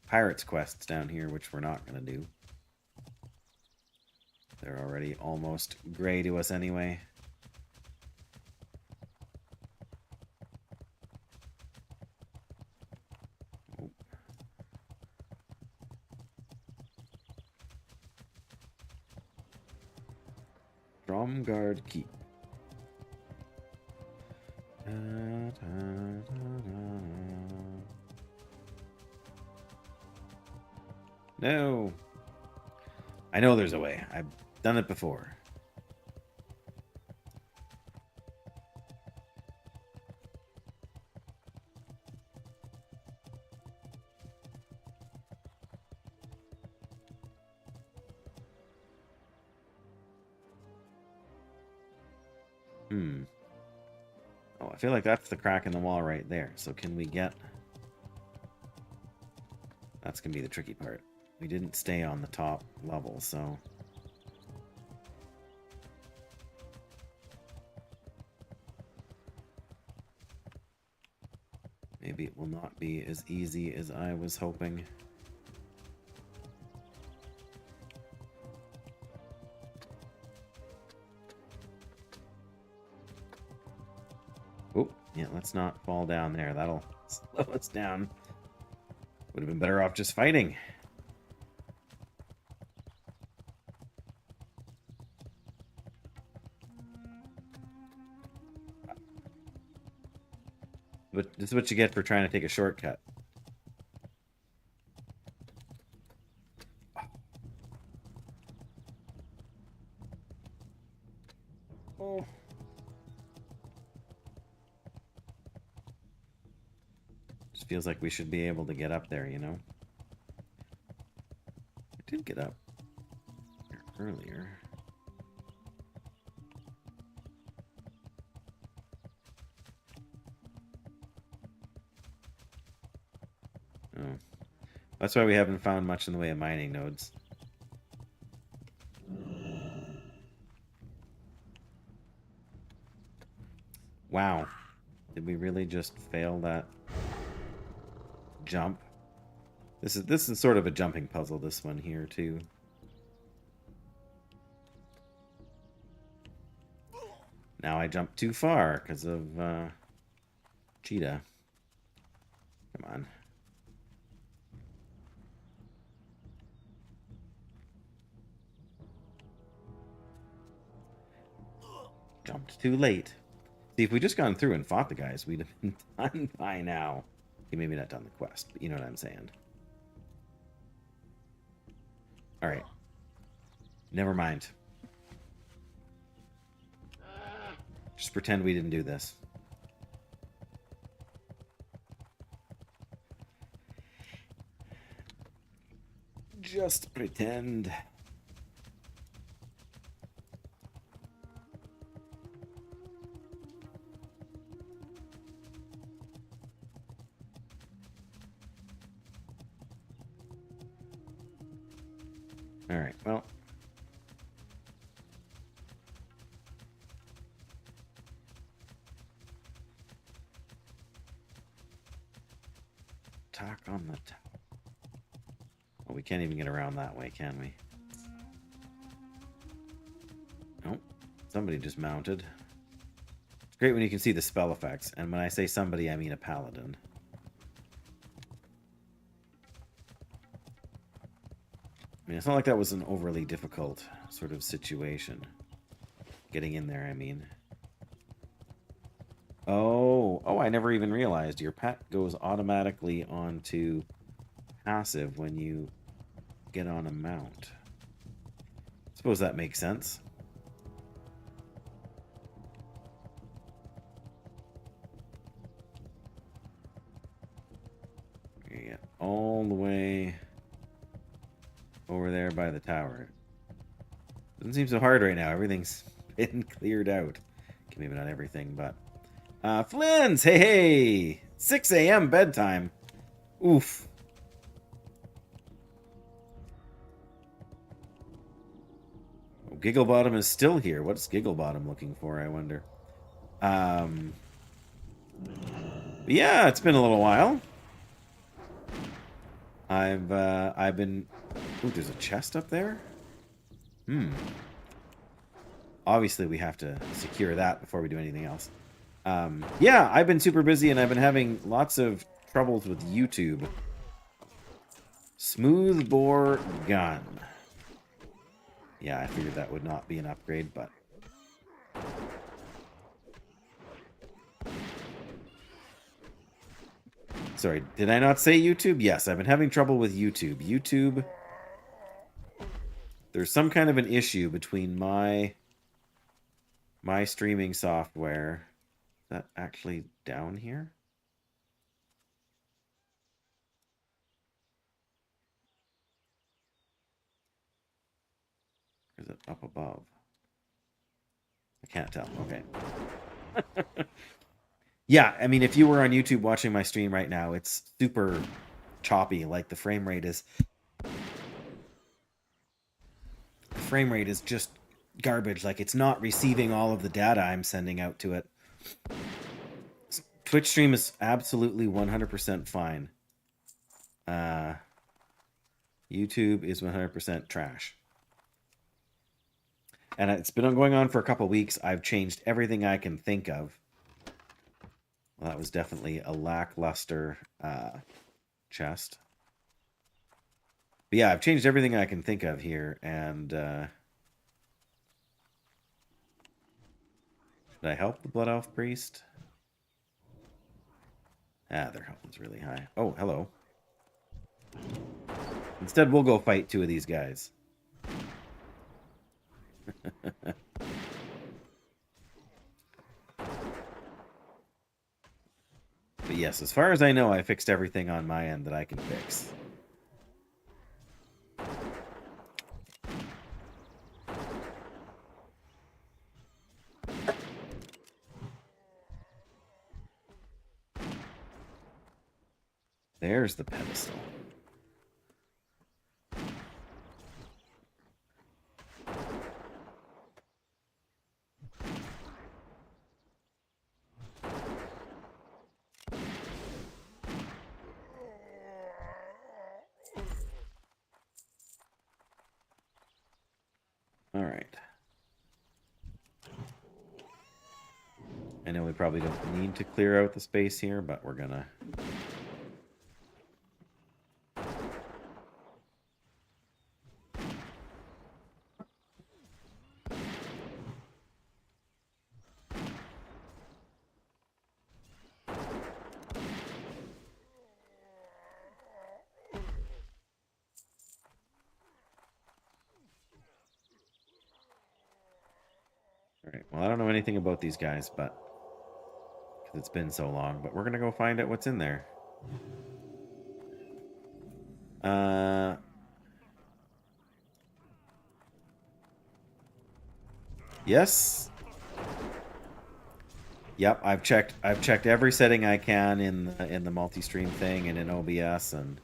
pirates quests down here, which we're not going to do. They're already almost gray to us anyway. Stromgard Keep. Da, da, da, da. No. I know there's a way. I've done it before. Oh, I feel like that's the crack in the wall right there. So can we get... That's going to be the tricky part. We didn't stay on the top level, so... Maybe it will not be as easy as I was hoping. Oh, yeah, let's not fall down there. That'll slow us down. Would have been better off just fighting. But this is what you get for trying to take a shortcut. Oh. Just feels like we should be able to get up there, you know? I did get up earlier. Oh. That's why we haven't found much in the way of mining nodes. Wow. Did we really just fail that jump? This is sort of a jumping puzzle, this one here too. Now I jumped too far because of cheetah. Come on. Jumped too late. See, if we just gone through and fought the guys, we'd have been done by now. Okay, maybe not done the quest, but you know what I'm saying. Alright. Never mind. Just pretend we didn't do this. Just pretend. All right, well. Talk on the top. Well, we can't even get around that way, can we? Nope. Somebody just mounted. It's great when you can see the spell effects. And when I say somebody, I mean a paladin. I mean, it's not like that was an overly difficult sort of situation. Getting in there, I mean. Oh, I never even realized your pet goes automatically onto passive when you get on a mount. Suppose that makes sense. You get all the way over there by the tower. Doesn't seem so hard right now. Everything's been cleared out. Okay, maybe not everything, but... Flynn's! Hey, hey! 6 a.m. bedtime. Oof. Oh, Gigglebottom is still here. What's Gigglebottom looking for, I wonder? Yeah, it's been a little while. I've been... Ooh, there's a chest up there? Obviously, we have to secure that before we do anything else. Yeah, I've been super busy and I've been having lots of troubles with YouTube. Smoothbore gun. Yeah, I figured that would not be an upgrade, but Sorry, did I not say YouTube? Yes, I've been having trouble with YouTube. YouTube, there's some kind of an issue between my streaming software. Is that actually down here? Or is it up above? I can't tell. Okay. Yeah, I mean, if you were on YouTube watching my stream right now, it's super choppy. Like the frame rate is just garbage. Like it's not receiving all of the data I'm sending out to it. Twitch stream is absolutely 100% fine. YouTube is 100% trash. And it's been going on for a couple weeks. I've changed everything I can think of. Well, that was definitely a lackluster chest. But yeah, I've changed everything I can think of here. And did I help the Blood Elf Priest? Ah, their health is really high. Oh, hello. Instead, we'll go fight two of these guys. But yes, as far as I know, I fixed everything on my end that I can fix. There's the pedestal. All right. I know we probably don't need to clear out the space here, but we're gonna. Alright, well, I don't know anything about these guys, but because it's been so long, but we're gonna go find out what's in there. Yes. Yep, I've checked every setting I can in the multi-stream thing and in OBS and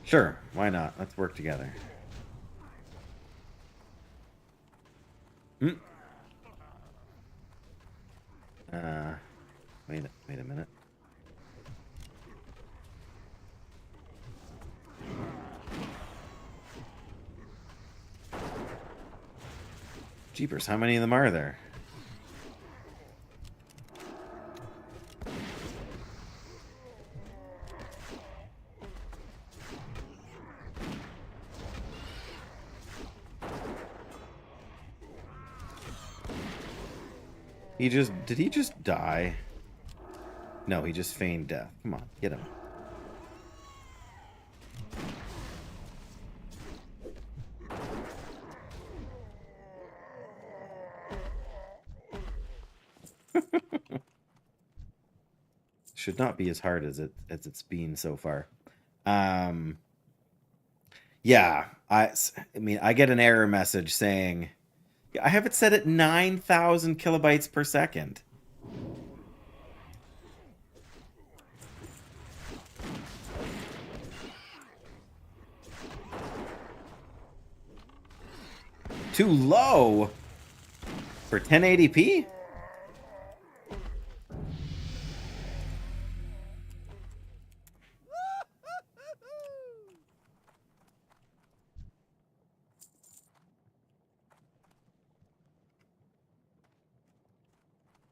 sure, why not? Let's work together. Wait a minute. Jeepers, how many of them are there? Did he just die? No, he just feigned death. Come on, get him. Should not be as hard as it's been so far. Yeah, I mean, I get an error message saying I have it set at 9,000 kilobytes per second. Too low for 1080p?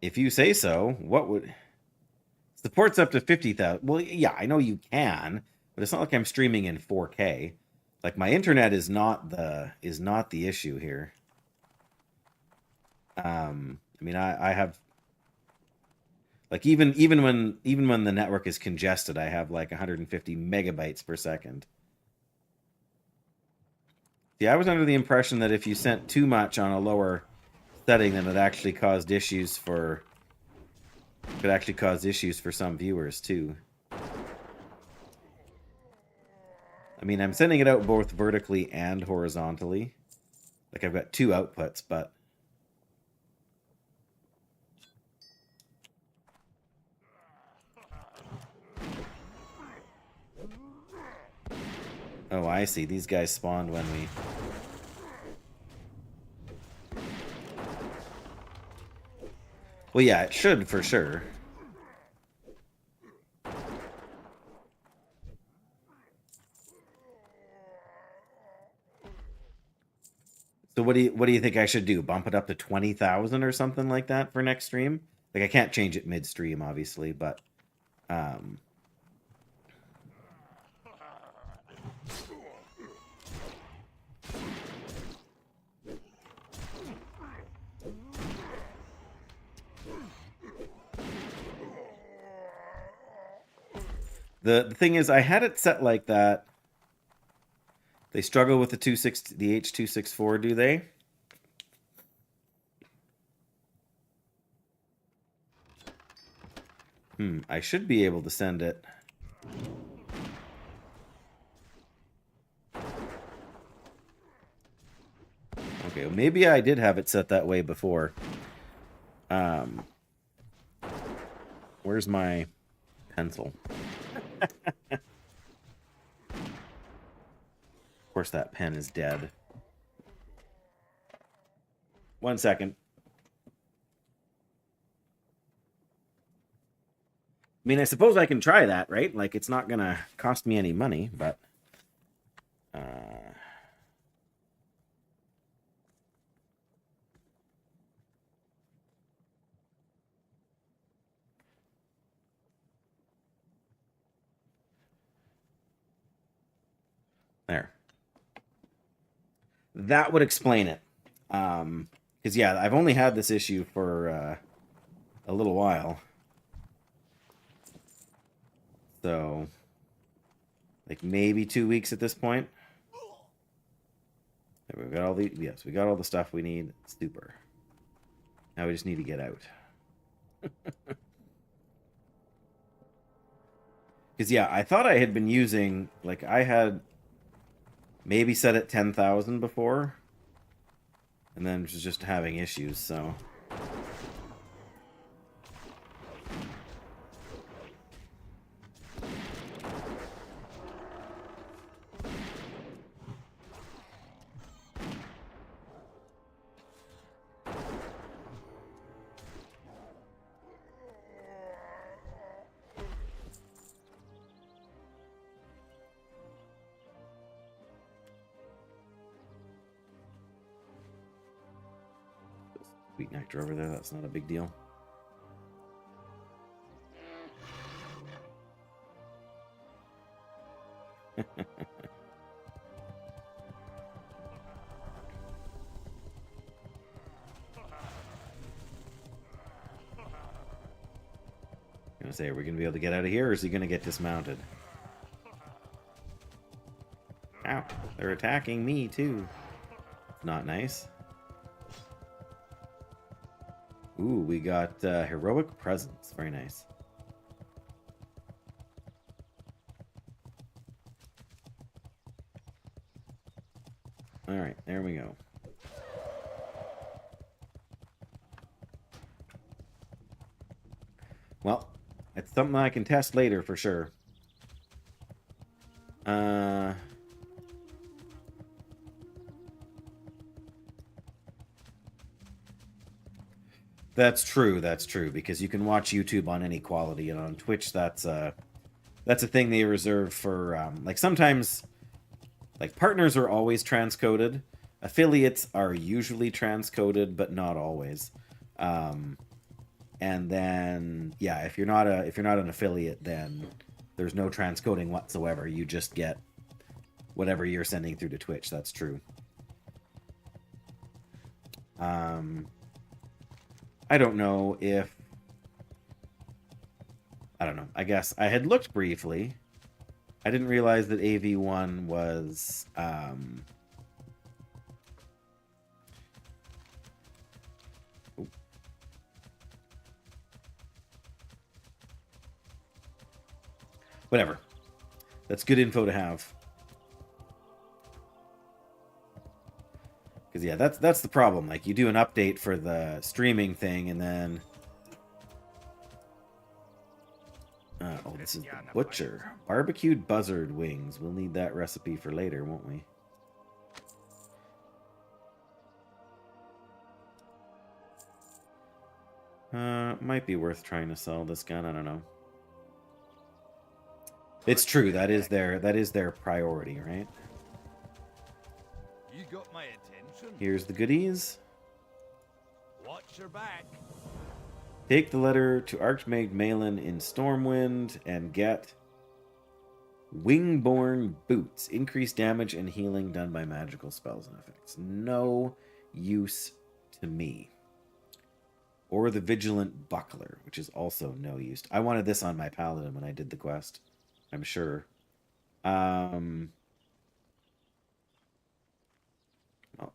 If you say so, what would... Support's up to 50,000. Well, yeah, I know you can, but it's not like I'm streaming in 4K. Like, my internet is not the issue here. I mean, I have, like, even when the network is congested, I have like 150 megabytes per second. Yeah, I was under the impression that if you sent too much on a lower setting, then it actually caused issues for some viewers too. I mean, I'm sending it out both vertically and horizontally. Like, I've got two outputs, but oh, I see. These guys spawned when we... Well, yeah, it should for sure. So what do you think I should do? Bump it up to 20,000 or something like that for next stream? Like, I can't change it midstream, obviously, but the thing is, I had it set like that. They struggle with the H.264, do they? I should be able to send it. Okay, well, maybe I did have it set that way before. Where's my pencil? Of course, that pen is dead. 1 second. I mean, I suppose I can try that, right? Like, it's not gonna cost me any money, but... There. That would explain it. Because, yeah, I've only had this issue for a little while. So, like, maybe 2 weeks at this point. We've got all the... Yes, we got all the stuff we need. Super. Now we just need to get out. Because, yeah, I thought I had been using... Like, I had... maybe set at 10,000 before, and then was just having issues, so... Sweet nectar over there, that's not a big deal. I'm gonna say, are we gonna be able to get out of here, or is he gonna get dismounted? Ow, they're attacking me too. Not nice. Ooh, we got heroic presence. Very nice. Alright, there we go. Well, it's something I can test later for sure. That's true, because you can watch YouTube on any quality, and on Twitch, that's a thing they reserve for, like, sometimes, like, partners are always transcoded, affiliates are usually transcoded, but not always. And then, yeah, if you're not an affiliate, then there's no transcoding whatsoever. You just get whatever you're sending through to Twitch. That's true. I don't know if... I don't know. I guess I had looked briefly. I didn't realize that AV1 was... Whatever. That's good info to have. Because, yeah, that's the problem. Like, you do an update for the streaming thing, and then... oh, this is the butcher. Barbecued buzzard wings. We'll need that recipe for later, won't we? Might be worth trying to sell this gun. I don't know. It's true. That is their priority, right? You got my attention. Here's the goodies. Watch your back. Take the letter to Archmage Malin in Stormwind and get Wingborn Boots. Increased damage and healing done by magical spells and effects. No use to me. Or the Vigilant Buckler, which is also no use. I wanted this on my Paladin when I did the quest. I'm sure. Well,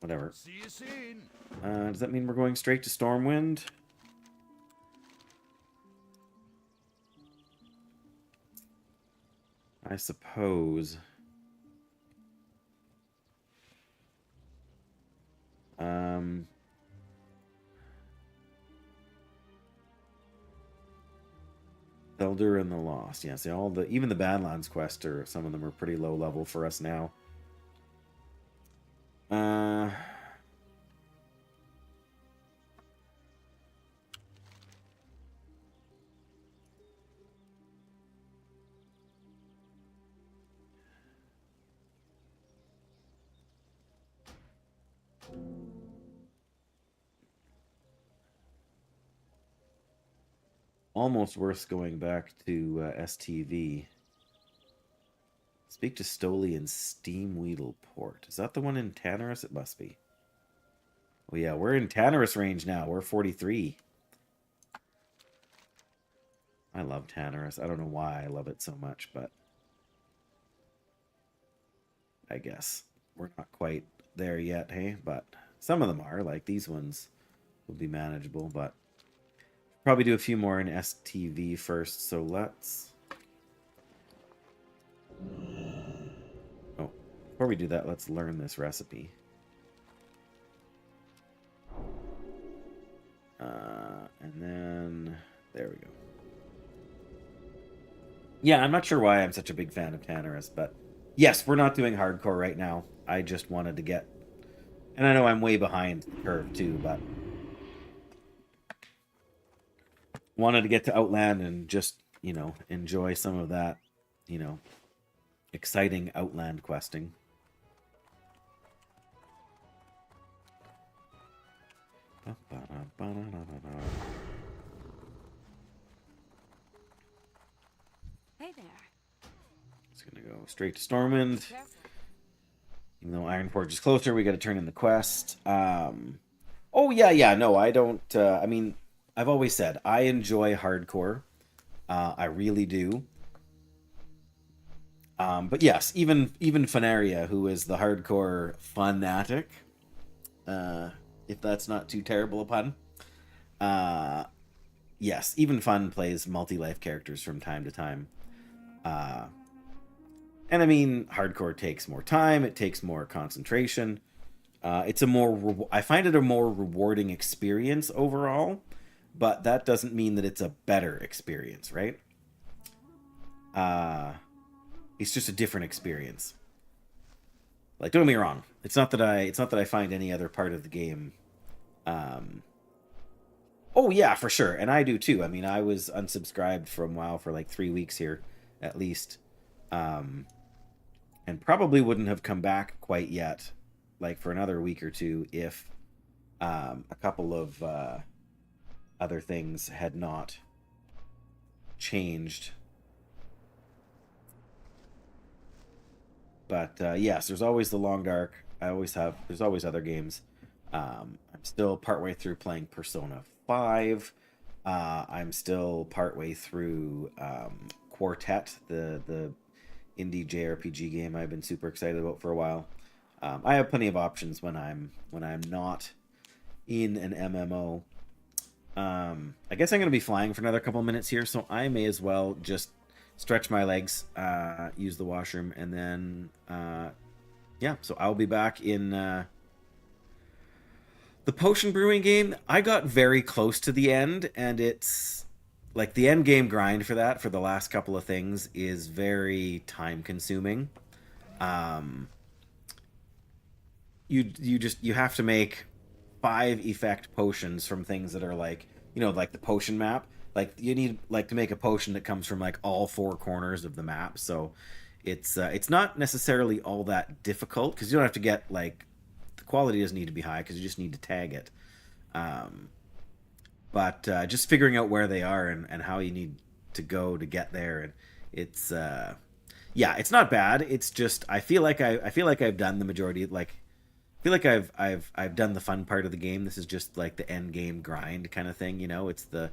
whatever. See you soon. Does that mean we're going straight to Stormwind? I suppose. Elder and the Lost. Yeah, see, even the Badlands quest, some of them are pretty low level for us now. Almost worth going back to STV. Speak to Stoli in Steamweedle Port. Is that the one in Tannerus? It must be. Oh yeah, we're in Tannerus range now. We're 43. I love Tannerus. I don't know why I love it so much, but I guess we're not quite there yet, hey? But some of them are. Like these ones will be manageable, but probably do a few more in STV first, so let's... Oh, before we do that, let's learn this recipe. And then... There we go. Yeah, I'm not sure why I'm such a big fan of Tannerus, but... Yes, we're not doing hardcore right now. I just wanted to get... And I know I'm way behind the curve, too, but... Wanted to get to Outland and just, you know, enjoy some of that, you know, exciting Outland questing. Hey there. It's going to go straight to Stormwind. Even though Ironforge is closer, we got to turn in the quest. Oh, yeah, no, I don't, I mean... I've always said, I enjoy hardcore. I really do. But yes, even Fenaria, who is the hardcore fanatic, if that's not too terrible a pun, yes, even Fun plays multi-life characters from time to time. And I mean, hardcore takes more time, it takes more concentration. It's a more, I find it a more rewarding experience overall. But that doesn't mean that it's a better experience, right? It's just a different experience. Like, don't get me wrong. It's not that I find any other part of the game. Oh yeah, for sure, and I do too. I mean, I was unsubscribed from WoW for like 3 weeks here, at least, and probably wouldn't have come back quite yet, like for another week or two, if a couple of other things had not changed. But yes, there's always the Long Dark. I always have. There's always other games. I'm still partway through playing Persona 5. I'm still partway through Quartet, the indie JRPG game I've been super excited about for a while. I have plenty of options when I'm not in an MMO. I guess I'm going to be flying for another couple minutes here, so I may as well just stretch my legs, use the washroom, and then yeah. So I'll be back in the potion brewing game. I got very close to the end, and it's like the end game grind for that for the last couple of things is very time consuming. Um, you have to make 5 effect potions from things that are like, like the potion map. Like you need like to make a potion that comes from like all 4 corners of the map. So it's not necessarily all that difficult because you don't have to get like the quality doesn't need to be high because you just need to tag it. Um, but just figuring out where they are and how you need to go to get there, and it's yeah, it's not bad. It's just I feel like I've done the majority. Like I feel like I've done the fun part of the game. This is just like the end game grind kind of thing. It's the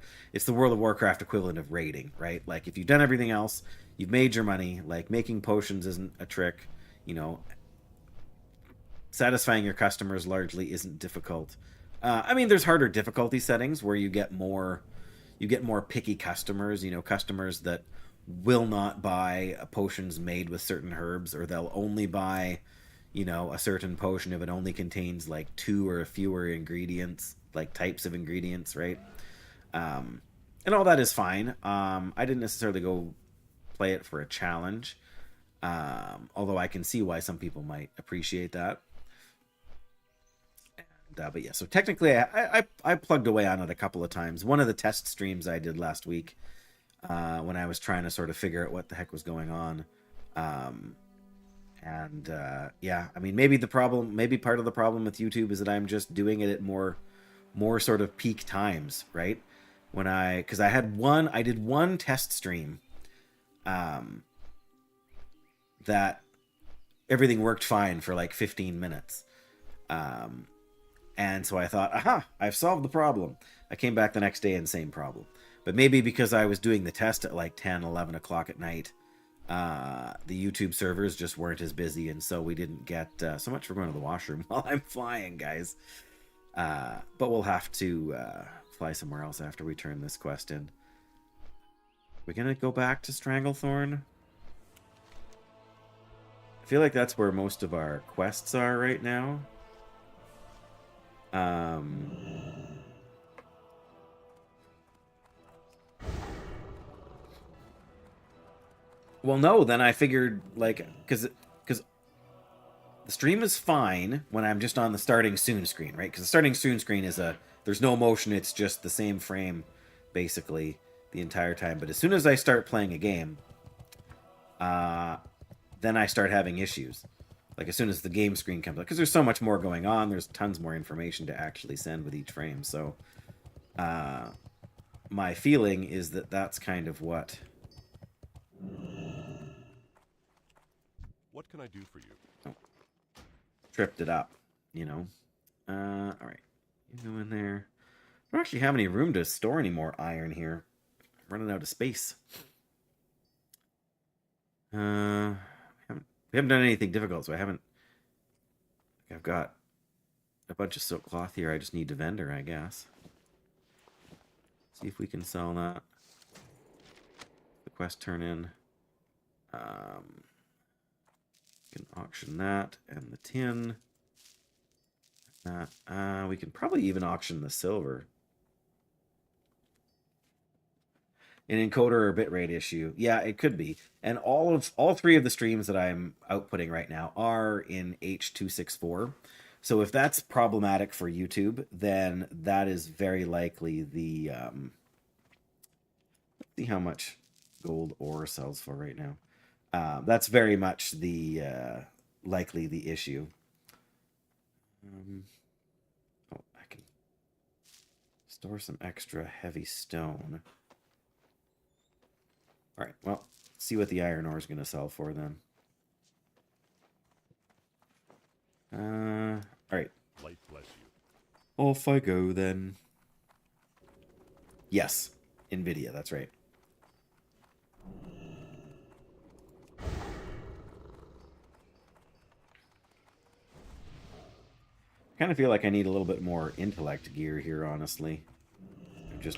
World of Warcraft equivalent of raiding, right? Like if you've done everything else, you've made your money. Like making potions isn't a trick. You know, satisfying your customers largely isn't difficult. I mean, there's harder difficulty settings where you get more picky customers. Customers that will not buy potions made with certain herbs, or they'll only buy, a certain potion if it only contains like 2 or fewer ingredients, like types of ingredients, right? And all that is fine. I didn't necessarily go play it for a challenge, although I can see why some people might appreciate that. But yeah, so technically, I plugged away on it a couple of times. One of the test streams I did last week, when I was trying to sort of figure out what the heck was going on, and yeah, I mean, maybe part of the problem with YouTube is that I'm just doing it at more sort of peak times, right? Because I did one test stream, that everything worked fine for like 15 minutes. And so I thought, aha, I've solved the problem. I came back the next day and same problem. But maybe because I was doing the test at like 10, 11 o'clock at night, the YouTube servers just weren't as busy. And so we didn't get so much for going to the washroom while I'm flying, guys. But we'll have to fly somewhere else after we turn this quest in. We're going to go back to Stranglethorn. I feel like that's where most of our quests are right now. Well, no, then I figured, like, because the stream is fine when I'm just on the starting soon screen, right? Because the starting soon screen there's no motion, it's just the same frame, basically, the entire time. But as soon as I start playing a game, then I start having issues. Like as soon as the game screen comes up, because there's so much more going on, there's tons more information to actually send with each frame. So my feeling is that that's kind of what What can I do for you? tripped it up, all right, you go in there. I don't actually have any room to store any more iron here. I'm running out of space. We haven't done anything difficult, so I've got a bunch of silk cloth here. I just need to vendor, I guess. See if we can sell that. The quest turn in. Can auction that and the tin. That we can probably even auction the silver. An encoder or bitrate issue. Yeah, it could be. And all 3 of the streams that I'm outputting right now are in H.264. So if that's problematic for YouTube, then that is very likely the let's see how much gold ore sells for right now. That's very much the likely the issue. Oh, I can store some extra heavy stone. All right, well, see what the iron ore is going to sell for then. Alright. Light bless you. Off I go then. Yes. NVIDIA, that's right. I kind of feel like I need a little bit more intellect gear here, honestly.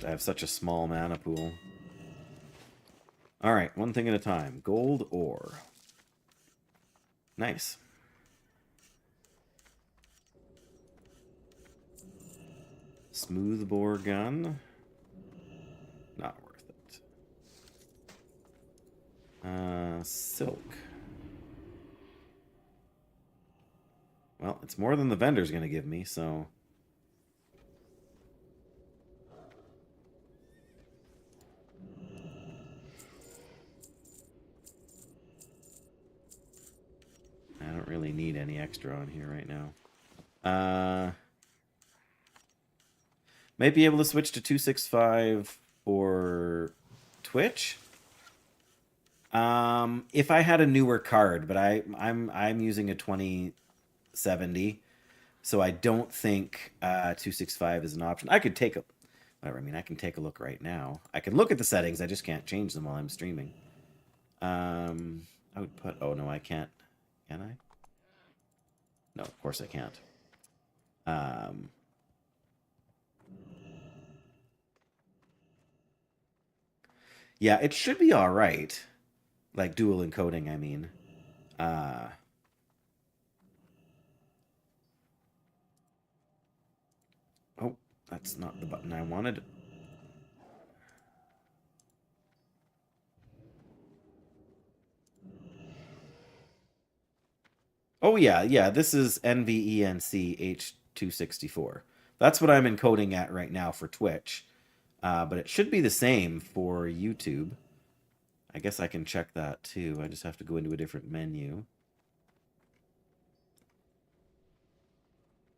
I have such a small mana pool. Alright, one thing at a time. Gold ore. Nice. Smooth bore gun. Not worth it. Silk. Well, it's more than the vendor's going to give me, so... I don't really need any extra on here right now. Might be able to switch to 265 for Twitch. If I had a newer card, but I'm using a 2070, so I don't think 265 is an option. I could take a whatever. I mean, I can take a look right now. I can look at the settings. I just can't change them while I'm streaming. I would put. Oh no, I can't. Can I? No, of course I can't. Yeah, it should be all right. Like dual encoding, I mean. Oh, that's not the button I wanted. Oh yeah, this is NVENC H264. That's what I'm encoding at right now for Twitch. But it should be the same for YouTube. I guess I can check that too. I just have to go into a different menu.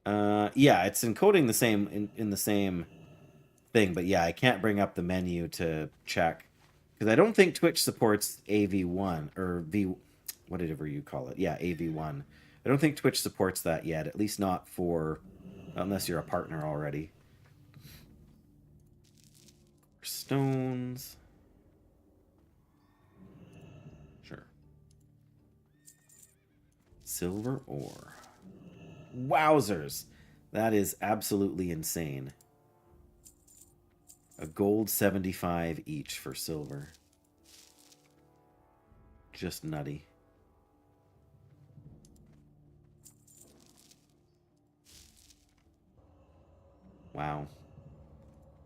Yeah, it's encoding the same in the same thing, but yeah, I can't bring up the menu to check because I don't think Twitch supports AV1 or V, whatever you call it. Yeah, AV1. I don't think Twitch supports that yet, at least not for unless you're a partner already. Stones. Sure. Silver ore. Wowzers! That is absolutely insane. A gold 75 each for silver. Just nutty. Wow.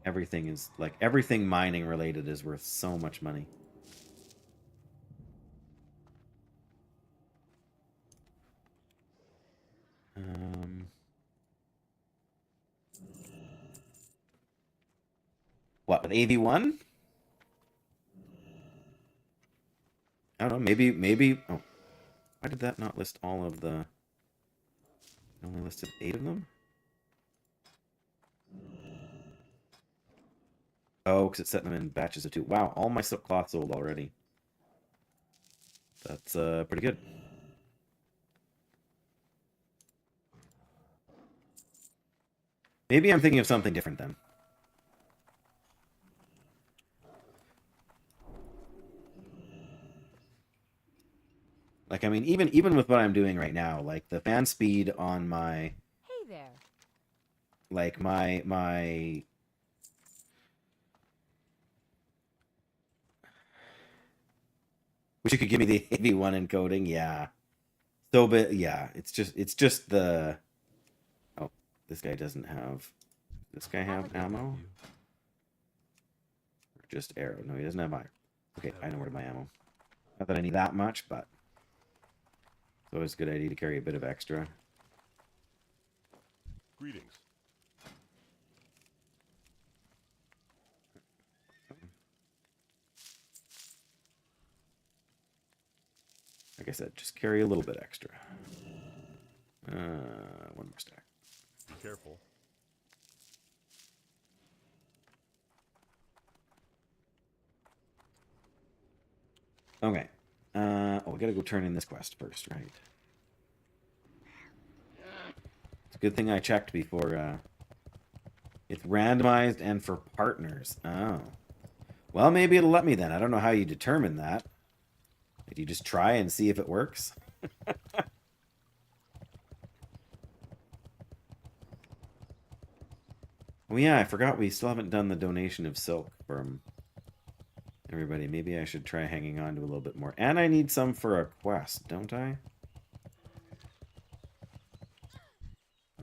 Everything is, like, everything mining related is worth so much money. What, with AV1? I don't know, maybe... Oh, why did that not list all of the... It only listed 8 of them? Oh, because it's setting them in batches of 2. Wow, all my silk cloth sold already. That's pretty good. Maybe I'm thinking of something different then. Like, I mean, even with what I'm doing right now, like the fan speed on my... Hey there. Like my wish you could give me the AV1 encoding, yeah. So but yeah, it's just the oh, this guy doesn't have this guy have ammo? Or just arrow. No, he doesn't have iron. Okay, I know where to buy ammo. Not that I need that much, but it's always a good idea to carry a bit of extra. Greetings. Like I said, just carry a little bit extra. One more stack. Be careful. Okay. Oh, we gotta go turn in this quest first, right? Good thing I checked before. It's randomized and for partners. Oh. Well, maybe it'll let me then. I don't know how you determine that. Did you just try and see if it works? Oh yeah, I forgot we still haven't done the donation of silk from everybody. Maybe I should try hanging on to a little bit more. And I need some for a quest, don't I?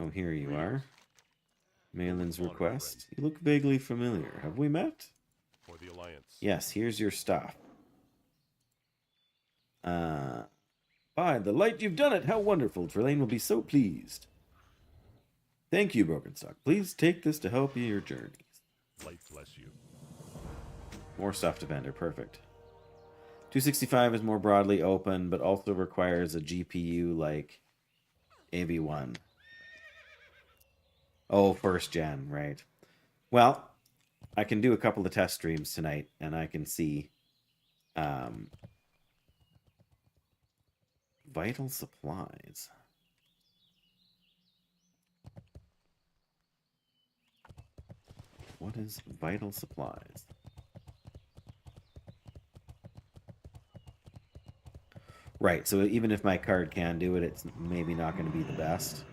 Oh, here you are. Malin's request. You look vaguely familiar. Have we met? For the Alliance. Yes, here's your stuff. By the light you've done it, how wonderful. Trelane will be so pleased. Thank you, Brokenstock. Please take this to help you your journeys. Light bless you. More stuff to vendor. Perfect. 265 is more broadly open, but also requires a GPU like AV1. Oh, first gen, right. Well, I can do a couple of test streams tonight, and I can see vital supplies. What is vital supplies? Right, so even if my card can do it, it's maybe not going to be the best.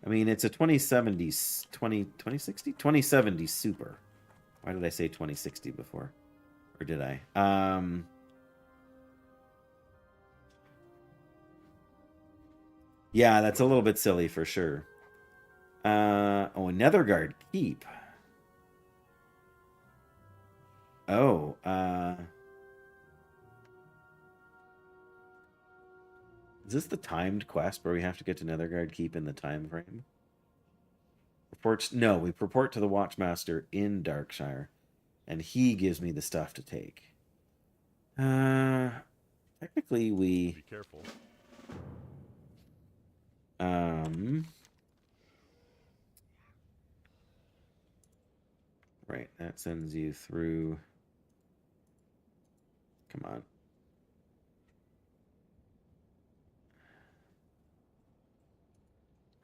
I mean, it's a 2070 Super. Why did I say 2060 before? Or did I? Yeah, that's a little bit silly for sure. Oh, a Netherguard Keep. Oh, is this the timed quest where we have to get to Netherguard Keep in the time frame? Reports? No, we report to the Watchmaster in Darkshire, and he gives me the stuff to take. Technically we... Be careful. Right, that sends you through... Come on.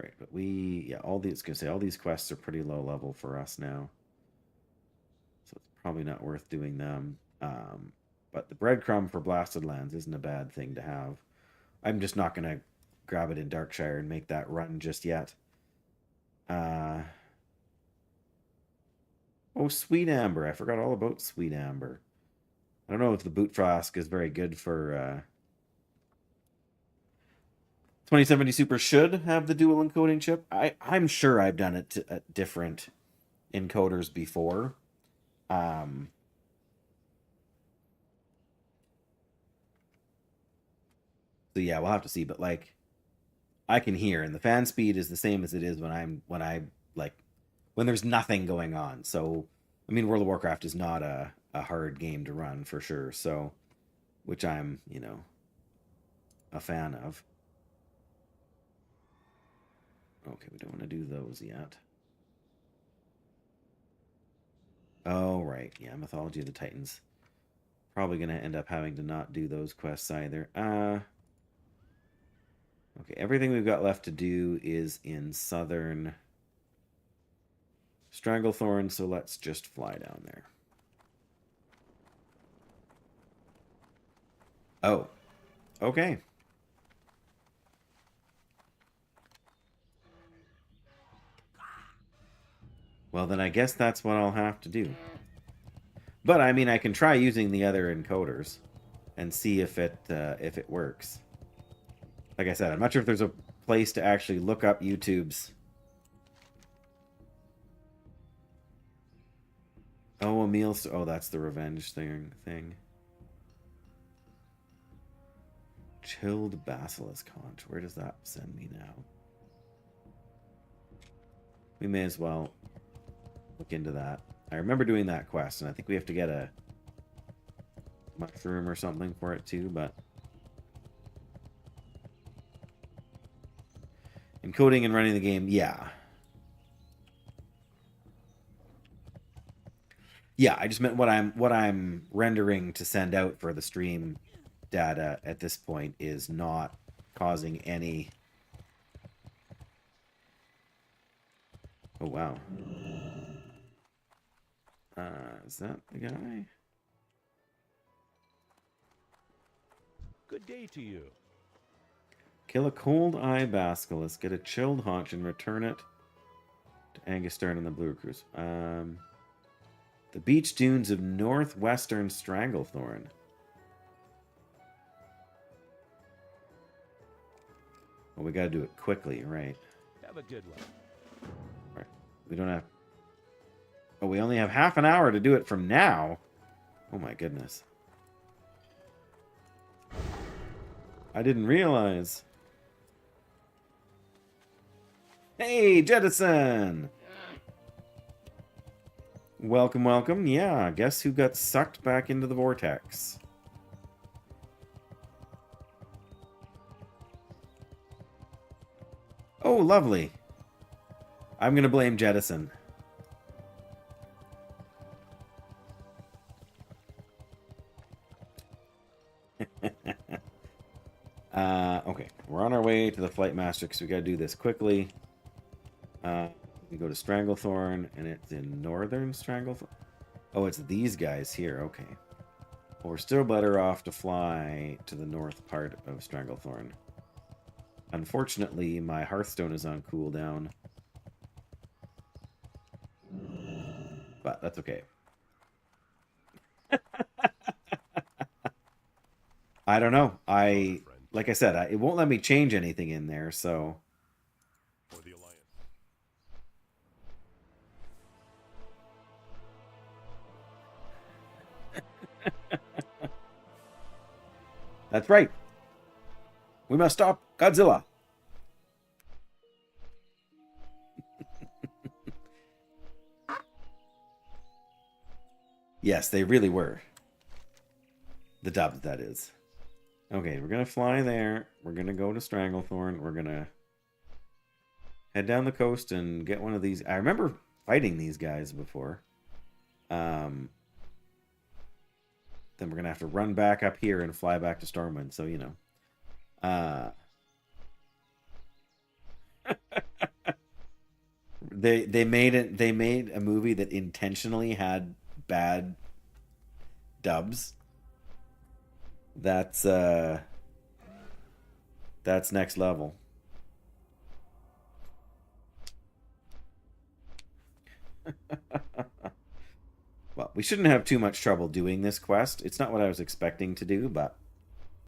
Right, but yeah, all these quests are pretty low level for us now. So it's probably not worth doing them. But the breadcrumb for Blasted Lands isn't a bad thing to have. I'm just not going to grab it in Darkshire and make that run just yet. Oh, Sweet Amber. I forgot all about Sweet Amber. I don't know if the Boot Flask is very good for... 2070 Super should have the dual encoding chip. I'm sure I've done it at different encoders before. So yeah, we'll have to see. But like, I can hear, and the fan speed is the same as it is when there's nothing going on. So I mean, World of Warcraft is not a hard game to run for sure. So, which I'm a fan of. Okay, we don't want to do those yet. Oh, right. Yeah, Mythology of the Titans. Probably going to end up having to not do those quests either. Okay, everything we've got left to do is in southern Stranglethorn, so let's just fly down there. Oh, okay. Well, then I guess that's what I'll have to do. But, I mean, I can try using the other encoders and see if it works. Like I said, I'm not sure if there's a place to actually look up YouTube's... Oh, a meal... Oh, that's the revenge thing. Chilled Basilisk Haunt. Where does that send me now? We may as well look into that. I remember doing that quest, and I think we have to get a mushroom or something for it too, but... Encoding and running the game, yeah. Yeah, I just meant what I'm rendering to send out for the stream data at this point is not causing any Oh, wow. Is that the guy? Good day to you. Kill a cold eye basilisk, get a chilled haunch, and return it to Angus Stern and the Blue Cruise. The beach dunes of northwestern Stranglethorn. Well, we gotta do it quickly, right? Have a good one. Right. We don't have... Oh, we only have half an hour to do it from now? Oh my goodness. I didn't realize. Hey, Jettison! Welcome, welcome. Yeah, guess who got sucked back into the vortex? Oh, lovely. I'm going to blame Jettison. Okay, we're on our way to the Flight Master because we got to do this quickly. We go to Stranglethorn, and it's in northern Stranglethorn. Oh, it's these guys here. Okay. Well, we're still better off to fly to the north part of Stranglethorn. Unfortunately, my Hearthstone is on cooldown. But that's okay. I don't know. Like I said, it won't let me change anything in there, so... For the Alliance. That's right. We must stop Godzilla. Yes, they really were. The dub, that is. Okay, we're going to fly there. We're going to go to Stranglethorn. We're going to head down the coast and get one of these. I remember fighting these guys before. Then we're going to have to run back up here and fly back to Stormwind. So, you know. They made a movie that intentionally had bad dubs. That's next level. Well, we shouldn't have too much trouble doing this quest. It's not what I was expecting to do, but